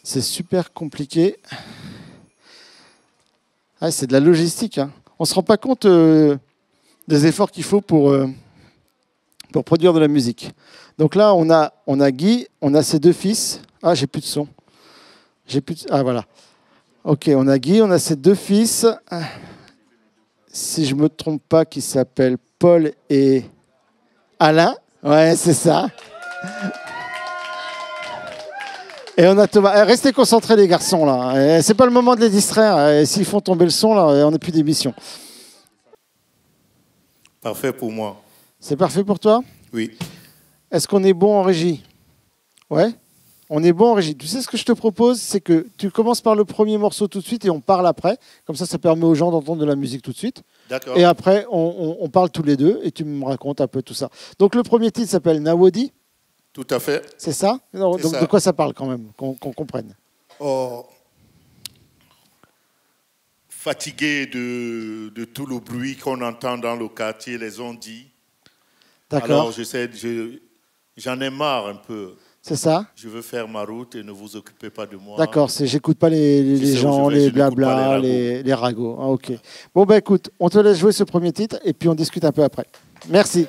super compliqué. Ah, c'est de la logistique. Hein. On ne se rend pas compte des efforts qu'il faut pour produire de la musique. Donc là, on a Guy, on a ses deux fils. Ah, j'ai plus de son. Ah voilà. Ok, on a Guy, on a ses deux fils. Si je ne me trompe pas, qui s'appellent Paul et Alain. Ouais, c'est ça. Et on a Thomas. Restez concentrés les garçons là. C'est pas le moment de les distraire. S'ils font tomber le son là, on n'est plus d'émission. Parfait pour moi. C'est parfait pour toi? Oui. Est-ce qu'on est bon en régie? Ouais. On est bon en régie. Tu sais ce que je te propose, c'est que tu commences par le premier morceau tout de suite et on parle après. Comme ça permet aux gens d'entendre de la musique tout de suite. D'accord. Et après, on parle tous les deux et tu me racontes un peu tout ça. Donc le premier titre s'appelle Nawadi. Tout à fait. C'est ça? Non, C'est donc ça. de quoi ça parle quand même, qu'on comprenne. Oh, fatigué de tout le bruit qu'on entend dans le quartier, les on-dit. D'accord. Alors j'en ai marre un peu. C'est ça? Je veux faire ma route et ne vous occupez pas de moi. D'accord, j'écoute pas les sais où gens, je vais, les je n'écoute blabla, pas les ragots. Ah, ok. Bon, bah écoute, on te laisse jouer ce premier titre et puis on discute un peu après. Merci.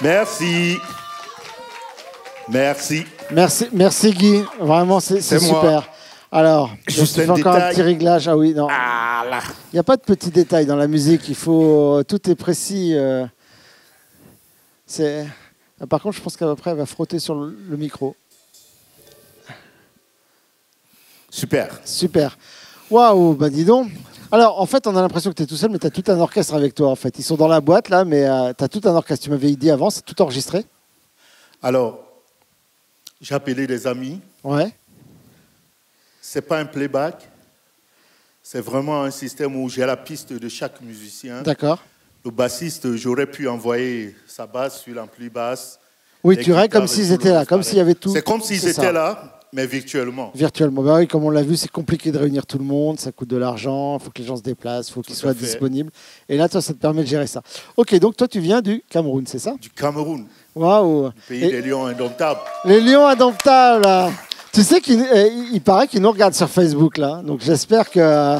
Merci. Merci. Merci. Merci Guy. Vraiment, c'est super. Alors, juste tu fais encore un petit réglage. Ah oui, non. Ah là. Il n'y a pas de petits détails dans la musique. Il faut, tout est précis. Par contre, je pense qu'après, elle va frotter sur le micro. Super. Super. Waouh, bah dis donc. Alors, en fait, on a l'impression que tu es tout seul, mais tu as tout un orchestre avec toi, en fait. Ils sont dans la boîte, là, mais tu as tout un orchestre. Tu m'avais dit avant, c'est tout enregistré? Alors, j'ai appelé des amis. Ouais. C'est pas un playback. C'est vraiment un système où j'ai la piste de chaque musicien. D'accord. Le bassiste, j'aurais pu envoyer sa basse sur l'ampli basse. Oui, tu rêves comme s'ils étaient là, comme s'il y avait tout. C'est comme s'ils étaient là, mais virtuellement. Virtuellement. Bah oui, comme on l'a vu, c'est compliqué de réunir tout le monde, ça coûte de l'argent, il faut que les gens se déplacent, il faut qu'ils soient disponibles. Et là, toi, ça te permet de gérer ça. Ok, donc toi, tu viens du Cameroun, c'est ça? Du Cameroun. Waouh. Le pays des lions indomptables. Les lions indomptables, là. Tu sais qu'il paraît qu'ils nous regardent sur Facebook, là. Donc j'espère que...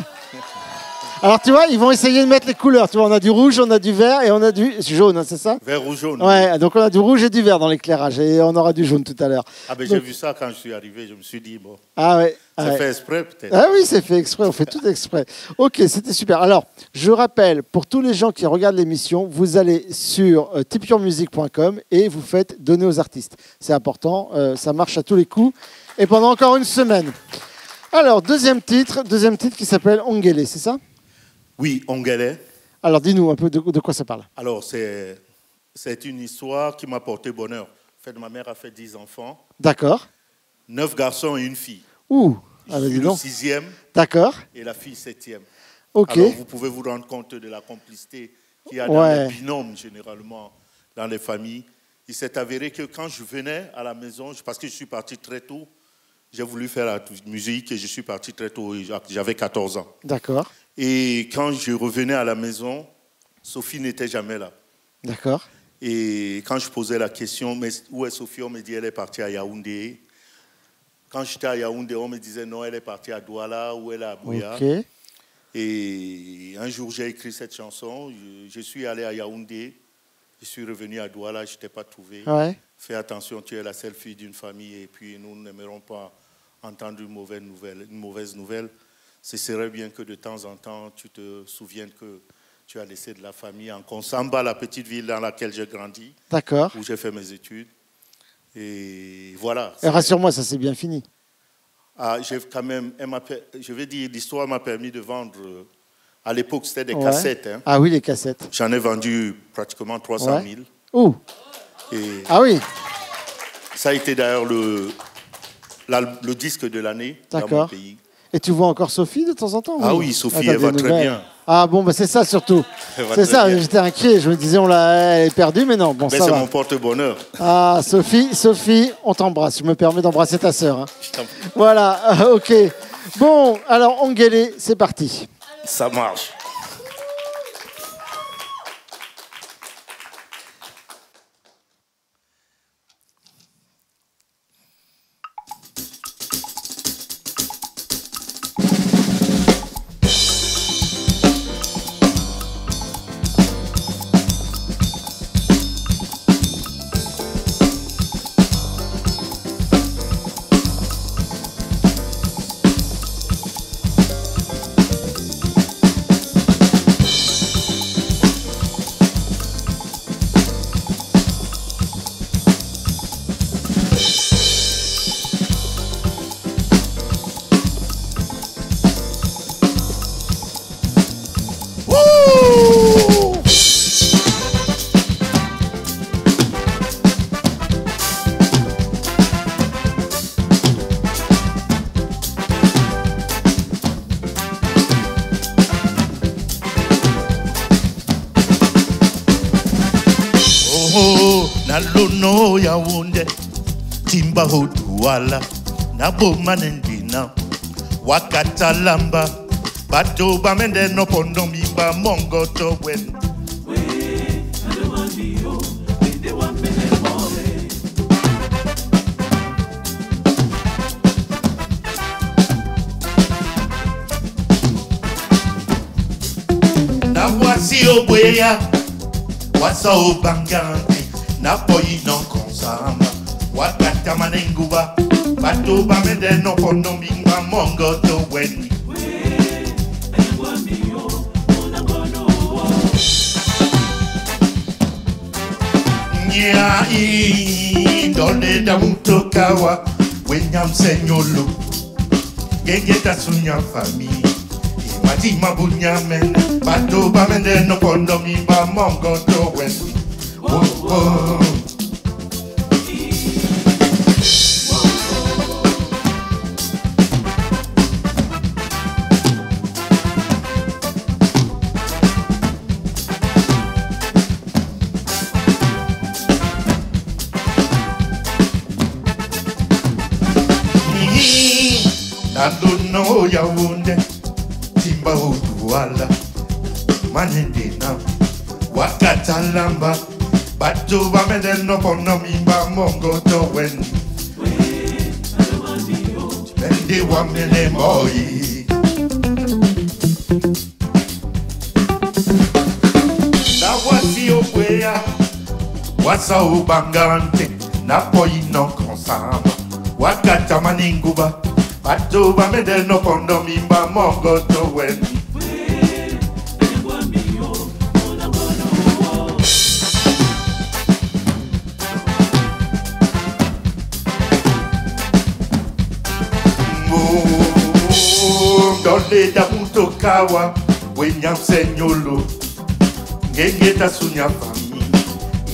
Alors, tu vois, ils vont essayer de mettre les couleurs. Tu vois, on a du rouge, on a du vert et on a du jaune, hein, c'est ça? Vert ou jaune. Ouais, donc on a du rouge et du vert dans l'éclairage et on aura du jaune tout à l'heure. Ah ben j'ai vu ça quand je suis arrivé, je me suis dit, bon, ah ouais, c'est fait exprès peut-être. Ah oui, c'est fait exprès, on fait tout exprès. Ok, c'était super. Alors, je rappelle, pour tous les gens qui regardent l'émission, vous allez sur tipeyourmusic.com et vous faites donner aux artistes. C'est important, ça marche à tous les coups et pendant encore une semaine. Alors, deuxième titre qui s'appelle Ongele, c'est ça? Oui, Ongele. Alors, dis-nous un peu de quoi ça parle. Alors, c'est une histoire qui m'a porté bonheur. En fait, ma mère a fait 10 enfants. D'accord. 9 garçons et une fille. Ouh, je suis le 6e. D'accord. Et la fille 7e. Ok. Alors, vous pouvez vous rendre compte de la complicité qu'il y a dans les binômes, généralement, dans les familles. Il s'est avéré que quand je venais à la maison, parce que je suis parti très tôt, j'ai voulu faire la musique et je suis parti très tôt, j'avais 14 ans. D'accord. Et quand je revenais à la maison, Sophie n'était jamais là. D'accord. Et quand je posais la question, mais où est Sophie? On me dit, elle est partie à Yaoundé. Quand j'étais à Yaoundé, on me disait, non, elle est partie à Douala ou elle est à Bouya. Okay. Et un jour, j'ai écrit cette chanson. Je suis allé à Yaoundé. Je suis revenu à Douala, je ne t'ai pas trouvé. Ouais. Fais attention, tu es la seule fille d'une famille et puis nous n'aimerons pas entendre une mauvaise nouvelle. Ce serait bien que de temps en temps, tu te souviennes que tu as laissé de la famille en Konsamba, la petite ville dans laquelle j'ai grandi. D'accord. Où j'ai fait mes études. Et voilà. Et rassure-moi, ça s'est bien fini. Ah, quand même, je vais dire, l'histoire m'a permis de vendre. À l'époque, c'était des cassettes. Hein. Ah oui, les cassettes. J'en ai vendu pratiquement 300 000. Ouh. Et ah oui. Ça a été d'ailleurs le disque de l'année dans mon pays. Et tu vois encore Sophie de temps en temps? Ah oui, Sophie, elle va très bien. Ah bon, bah c'est ça surtout. C'est ça, j'étais inquiet. Je me disais, elle est perdue, mais non, bon, ça va. C'est mon porte-bonheur. Ah, Sophie, on t'embrasse. Je me permets d'embrasser ta sœur. Hein. Voilà, ok. Bon, alors, Ongele, c'est parti. Ça marche. Nalono ya wunde timba hutuwala na boma nendina wakatalamba bato bamende no pondo mimba mongo to wen na wasi obweya wasa obangante na poi non consama wakata manenguba bato bamende no pondo mimba mongo to wen nya I dole da muto kawa wenyam senyolo gengeta sunya fami imati mabunya men bato bamende no pondo mimba mongo to wen Nalono ya wunde timba huduwala manendina wakatalamba bato bamende no pono mimba mongo to wen bende wamele moi na wasi obweya wasa ubangante na poi no konsama wakata maninguba bato bamende no pondo mimba mongo to wen dole da muto kawa wenyam senyolo ngengeta sunya fami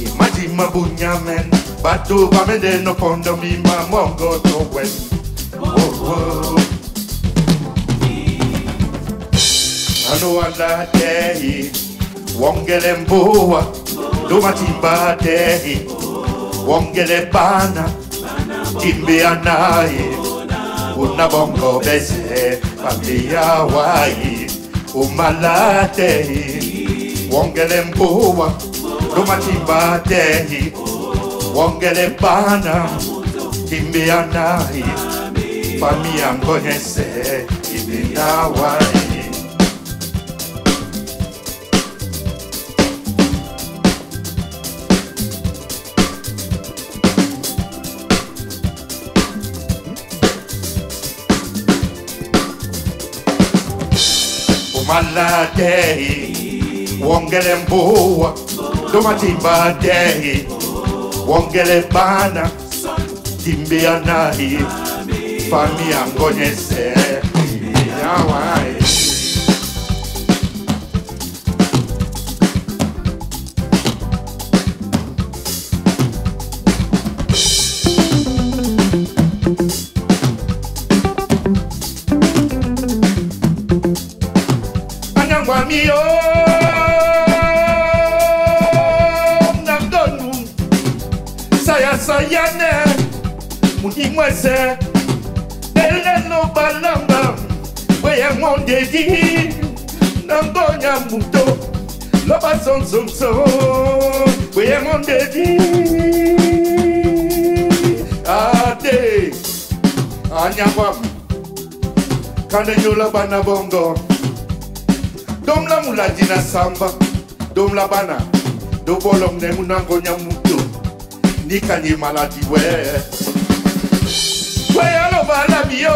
imati mabunya men bato bamende no pondo mimba mongo to wen ano anda tehi wongele mboa doma timba tehi wongele bana timbe anaye una bongo bese familia wai umala tehi wongele mboa doma timba tehi wongele bana timbe anaye familia ngonyese ibina wai Maladehi, wongele mboa, doma timba dehi, wongele bana, timbe anahi, fami angonyese, yawai. se Dele no balamba Weye monde di Nangonya muto Loba son son son Weye monde di Ade Anyawam Kande nyola bana bongo Dom la mula dina samba Dom la bana Do bolong ne munangonya muto Ni kanyi maladi we alo bala bio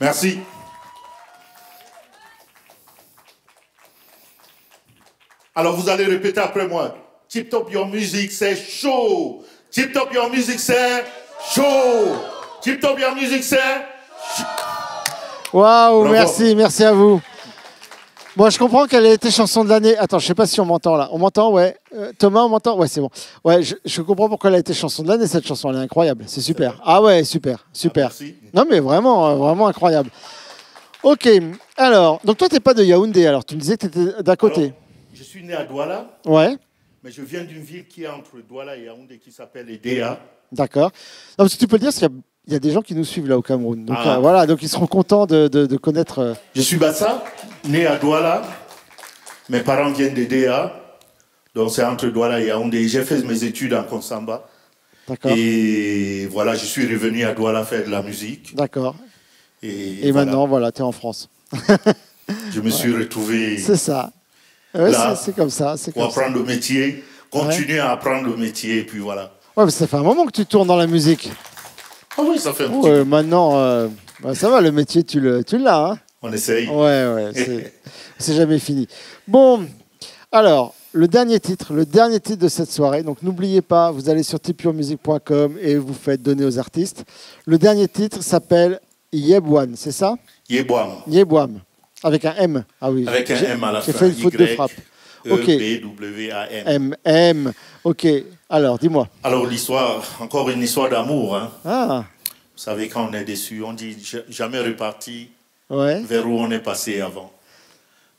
Merci. Alors vous allez répéter après moi. Tip Top Your Music, c'est chaud. Tip Top Your Music, c'est chaud. Tip Top Your Music, c'est chaud. Waouh, merci, merci à vous. Bon, je comprends qu'elle a été chanson de l'année. Attends, je sais pas si on m'entend là. On m'entend, ouais. Thomas, on m'entend? Ouais, c'est bon. Ouais, je comprends pourquoi elle a été chanson de l'année, cette chanson. Elle est incroyable. C'est super. Ah ouais, super, super. Ah, merci. Non, mais vraiment, vraiment incroyable. Ok, alors, donc toi, tu n'es pas de Yaoundé, alors tu me disais que tu étais d'à côté. Alors, je suis né à Douala, Ouais, mais je viens d'une ville qui est entre Douala et Yaoundé qui s'appelle Edea. d'accord. Non, parce que tu peux le dire, parce qu'il y a des gens qui nous suivent là au Cameroun. Donc Ah. voilà, donc ils seront contents de connaître. Je suis Bassa, né à Douala. Mes parents viennent d'Edea, donc c'est entre Douala et Yaoundé. J'ai fait mes études en Konsamba. D'accord, Et voilà, je suis revenu à Douala faire de la musique. d'accord. Et Et voilà, maintenant, voilà, tu es en France. je me suis retrouvé C'est ça. Ouais, Là, c'est comme ça. C'est pour comme ça. apprendre le métier, continuer à apprendre le métier, et puis voilà. Ouais, mais ça fait un moment que tu tournes dans la musique. Ah oui, ça fait un petit Ouais, peu. maintenant, bah, ça va, le métier, tu l'as. Hein. On essaye. Ouais, c'est jamais fini. Bon, alors, le dernier titre de cette soirée. Donc, n'oubliez pas, vous allez sur tipyourmusic.com et vous faites donner aux artistes. Le dernier titre s'appelle Yebwan, c'est ça? Yebwam, Yebwam, avec un M. Ah oui. avec un M à la fin. J'ai fait une faute de frappe. Ok. E-B-W-A-M. M. Ok. Alors, dis-moi. Alors, l'histoire, encore une histoire d'amour. Hein. Ah, Vous savez, quand on est déçu, on dit jamais reparti ouais. vers où on est passé avant.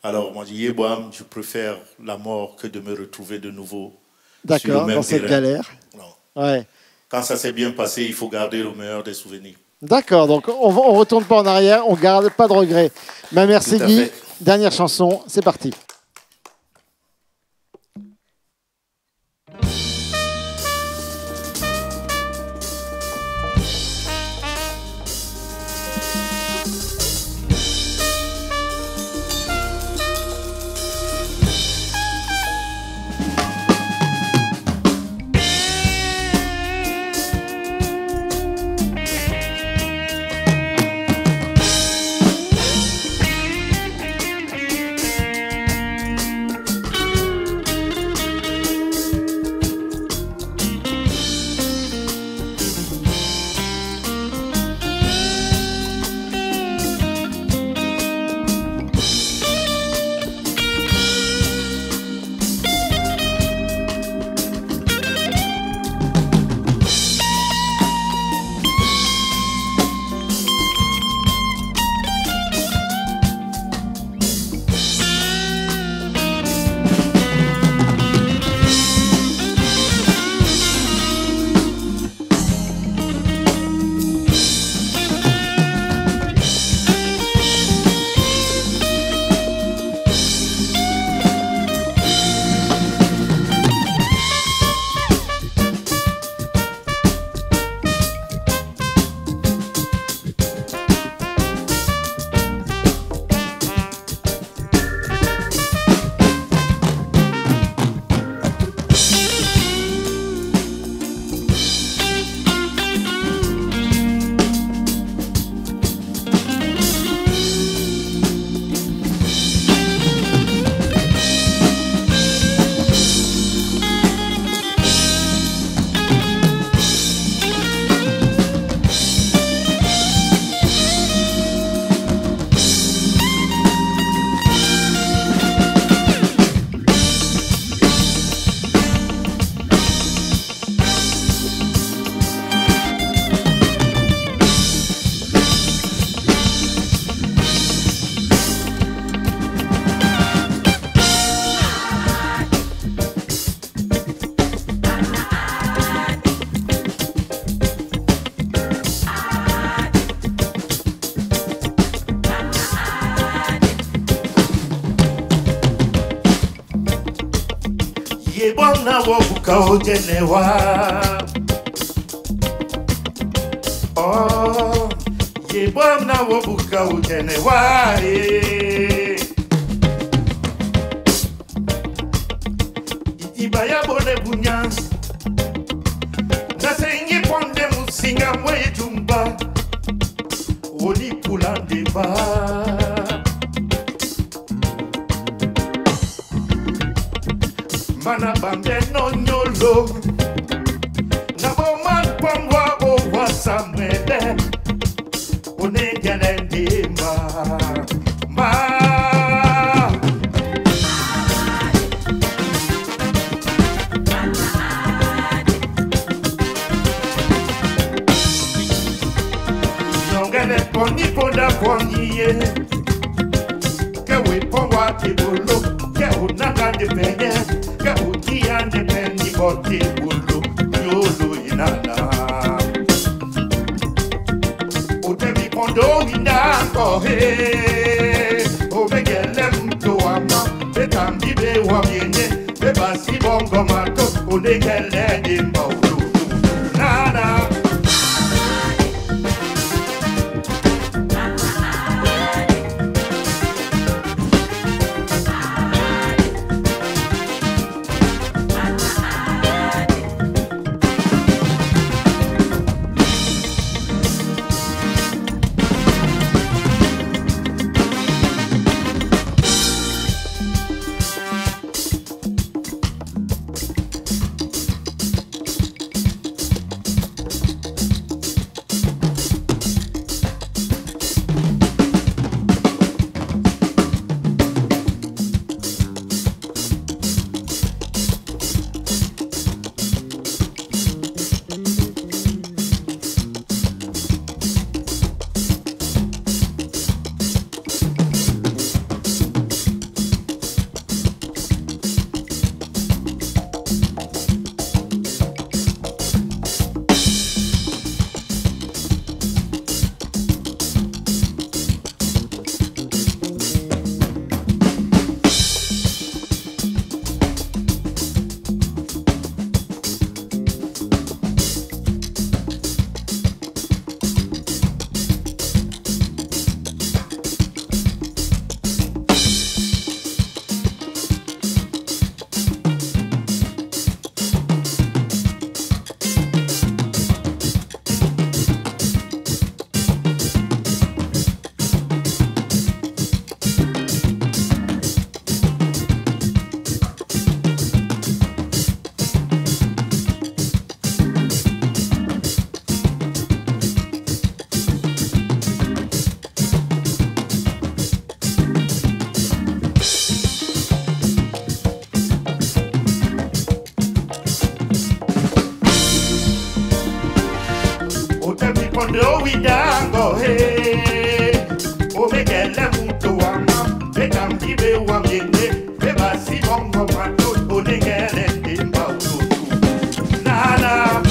Alors, moi, je dis, Yebwam, je préfère la mort que de me retrouver de nouveau sur le D'accord, même dans cette terrain. galère. Non. Ouais. Quand ça s'est bien passé, il faut garder le meilleur des souvenirs. D'accord, donc on ne retourne pas en arrière, on garde pas de regrets. Ben, merci Tout à Guy. fait. Dernière chanson, c'est parti. buka ojenewa. Oh, ye bom na wo buka ojenewa. Itibaya bole bunya. Na sengi ponde musinga mwe jumba. Oli pulande ba. Mana bambe no nyolo na boman pangwa o wasamede onegende ma Yongele poni poda poniye ke we pangwa tibolo ke unanga de penye Ukiande pendi kote bulu yolo inana Utemi kondo inako he Obegele mto ama Betambi bewa mienye Bebasi bongo mato Onegele dimba ulu Nana Kondo widango he Omegele muto wama Betambi bewa miene Bebasi bongo mato Onegele dimba ututu Nana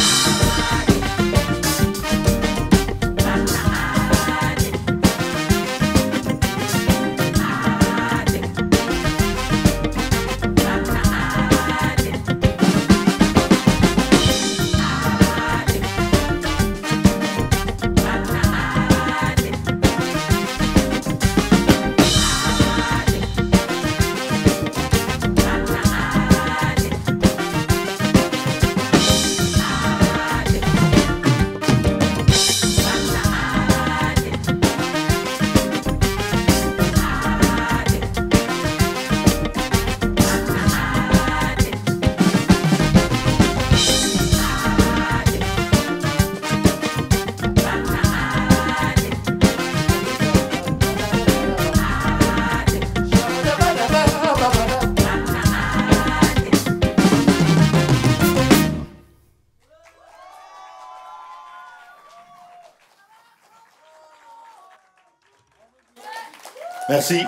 Merci.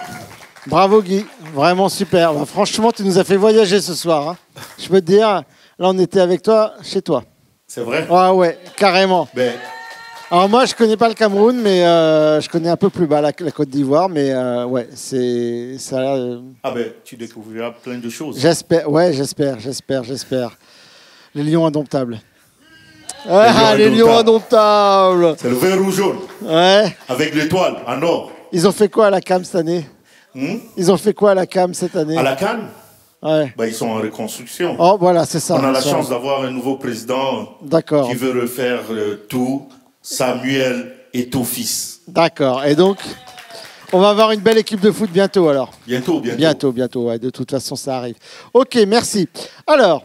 Bravo Guy, vraiment super. Bah, franchement, tu nous as fait voyager ce soir. Hein. Je peux te dire, là on était avec toi, chez toi. C'est vrai? Ah ouais, carrément. Ben. Alors moi, je connais pas le Cameroun, mais je connais un peu plus bas la Côte d'Ivoire, mais ouais, c'est ça. Ah ben, tu découvriras plein de choses. J'espère, ouais, j'espère. Les lions indomptables. Les lions indomptables. C'est le vert ou jaune. Ouais. Avec l'étoile en or. Ils ont fait quoi à la CAM cette année? Ils ont fait quoi à la CAM cette année? À la Cannes? Ouais. Bah, ils sont en reconstruction. Oh, voilà, c'est ça. On a la chance d'avoir un nouveau président qui veut refaire tout. Samuel et tout fils. D'accord. Et donc, on va avoir une belle équipe de foot bientôt alors. Bientôt. Ouais. De toute façon, ça arrive. Ok, merci. Alors,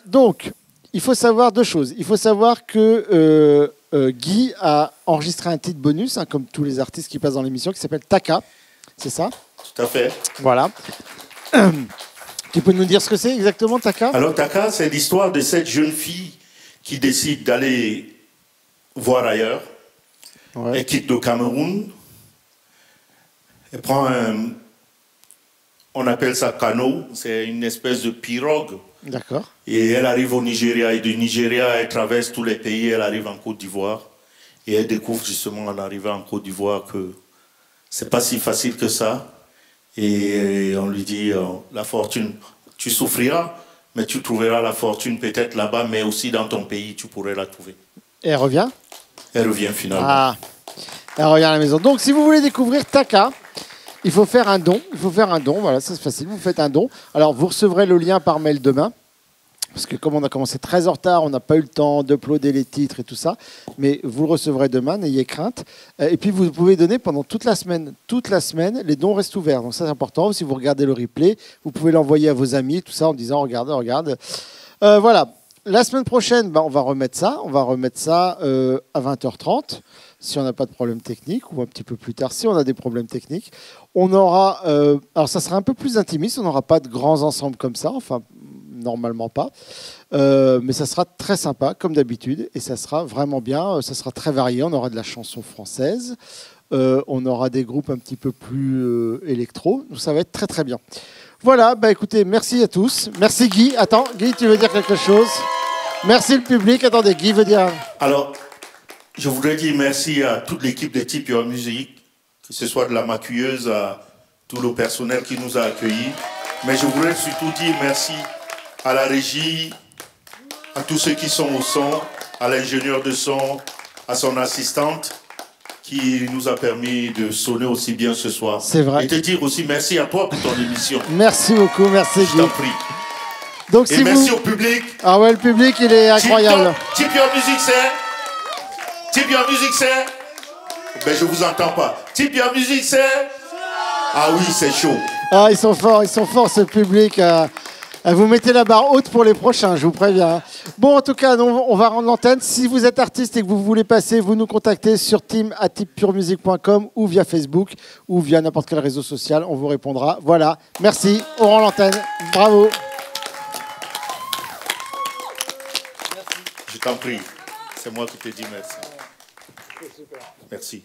donc, il faut savoir deux choses. Il faut savoir que Guy a enregistré un titre bonus, hein, comme tous les artistes qui passent dans l'émission, qui s'appelle Taka. C'est ça? Tout à fait. Voilà. Tu peux nous dire ce que c'est exactement, Taka? Alors, Taka, c'est l'histoire de cette jeune fille qui décide d'aller voir ailleurs. Ouais. Elle quitte le Cameroun. Elle prend on appelle ça canot, c'est une espèce de pirogue. D'accord. Et elle arrive au Nigeria. Et du Nigeria, elle traverse tous les pays. Elle arrive en Côte d'Ivoire. Et elle découvre justement en arrivant en Côte d'Ivoire que c'est pas si facile que ça. Et on lui dit, la fortune, tu souffriras, mais tu trouveras la fortune peut-être là-bas, mais aussi dans ton pays, tu pourrais la trouver. Et elle revient? Elle revient finalement. Ah, elle revient à la maison. Donc, si vous voulez découvrir Taka, il faut faire un don. Voilà, ça c'est facile. Vous faites un don. Alors, vous recevrez le lien par mail demain. Parce que comme on a commencé très en retard, on n'a pas eu le temps d'uploader les titres et tout ça. Mais vous le recevrez demain, n'ayez crainte. Et puis, vous pouvez donner pendant toute la semaine. Toute la semaine, les dons restent ouverts. Donc, ça, c'est important. Si vous regardez le replay, vous pouvez l'envoyer à vos amis, tout ça, en disant, regarde. Voilà. La semaine prochaine, on va remettre ça. On va remettre ça à 20h30, si on n'a pas de problème technique, ou un petit peu plus tard, si on a des problèmes techniques. On aura... alors, ça sera un peu plus intimiste. On n'aura pas de grands ensembles comme ça. Enfin, normalement pas. Mais ça sera très sympa, comme d'habitude. Et ça sera vraiment bien. Ça sera très varié. On aura de la chanson française. On aura des groupes un petit peu plus électro. Donc, ça va être très, très bien. Voilà, écoutez, merci à tous. Merci Guy. Attends, Guy, tu veux dire quelque chose? Merci le public. Attendez, Guy veut dire... Alors, je voudrais dire merci à toute l'équipe de Tip Your Music, que ce soit de la maquilleuse à tout le personnel qui nous a accueillis. Mais je voudrais surtout dire merci à la régie, à tous ceux qui sont au son, à l'ingénieur de son, à son assistante, qui nous a permis de sonner aussi bien ce soir. C'est vrai. Et te dire aussi merci à toi pour ton émission. Merci beaucoup, merci Guy. Je t'en prie. Donc, et merci au public. Ah ouais, le public, il est incroyable. Tip Your Music, c'est... Tip Your Music, c'est... Ben, je vous entends pas. Tip Your Music, c'est... Ah oui, c'est chaud. Ah, ils sont forts, ce public. Vous mettez la barre haute pour les prochains, je vous préviens. Bon, en tout cas, on va rendre l'antenne. Si vous êtes artiste et que vous voulez passer, vous nous contactez sur team@tippurmusic.com ou via Facebook ou via n'importe quel réseau social. On vous répondra. Voilà, merci. On rend l'antenne. Bravo. Je t'en prie. C'est moi qui te dis merci. Merci.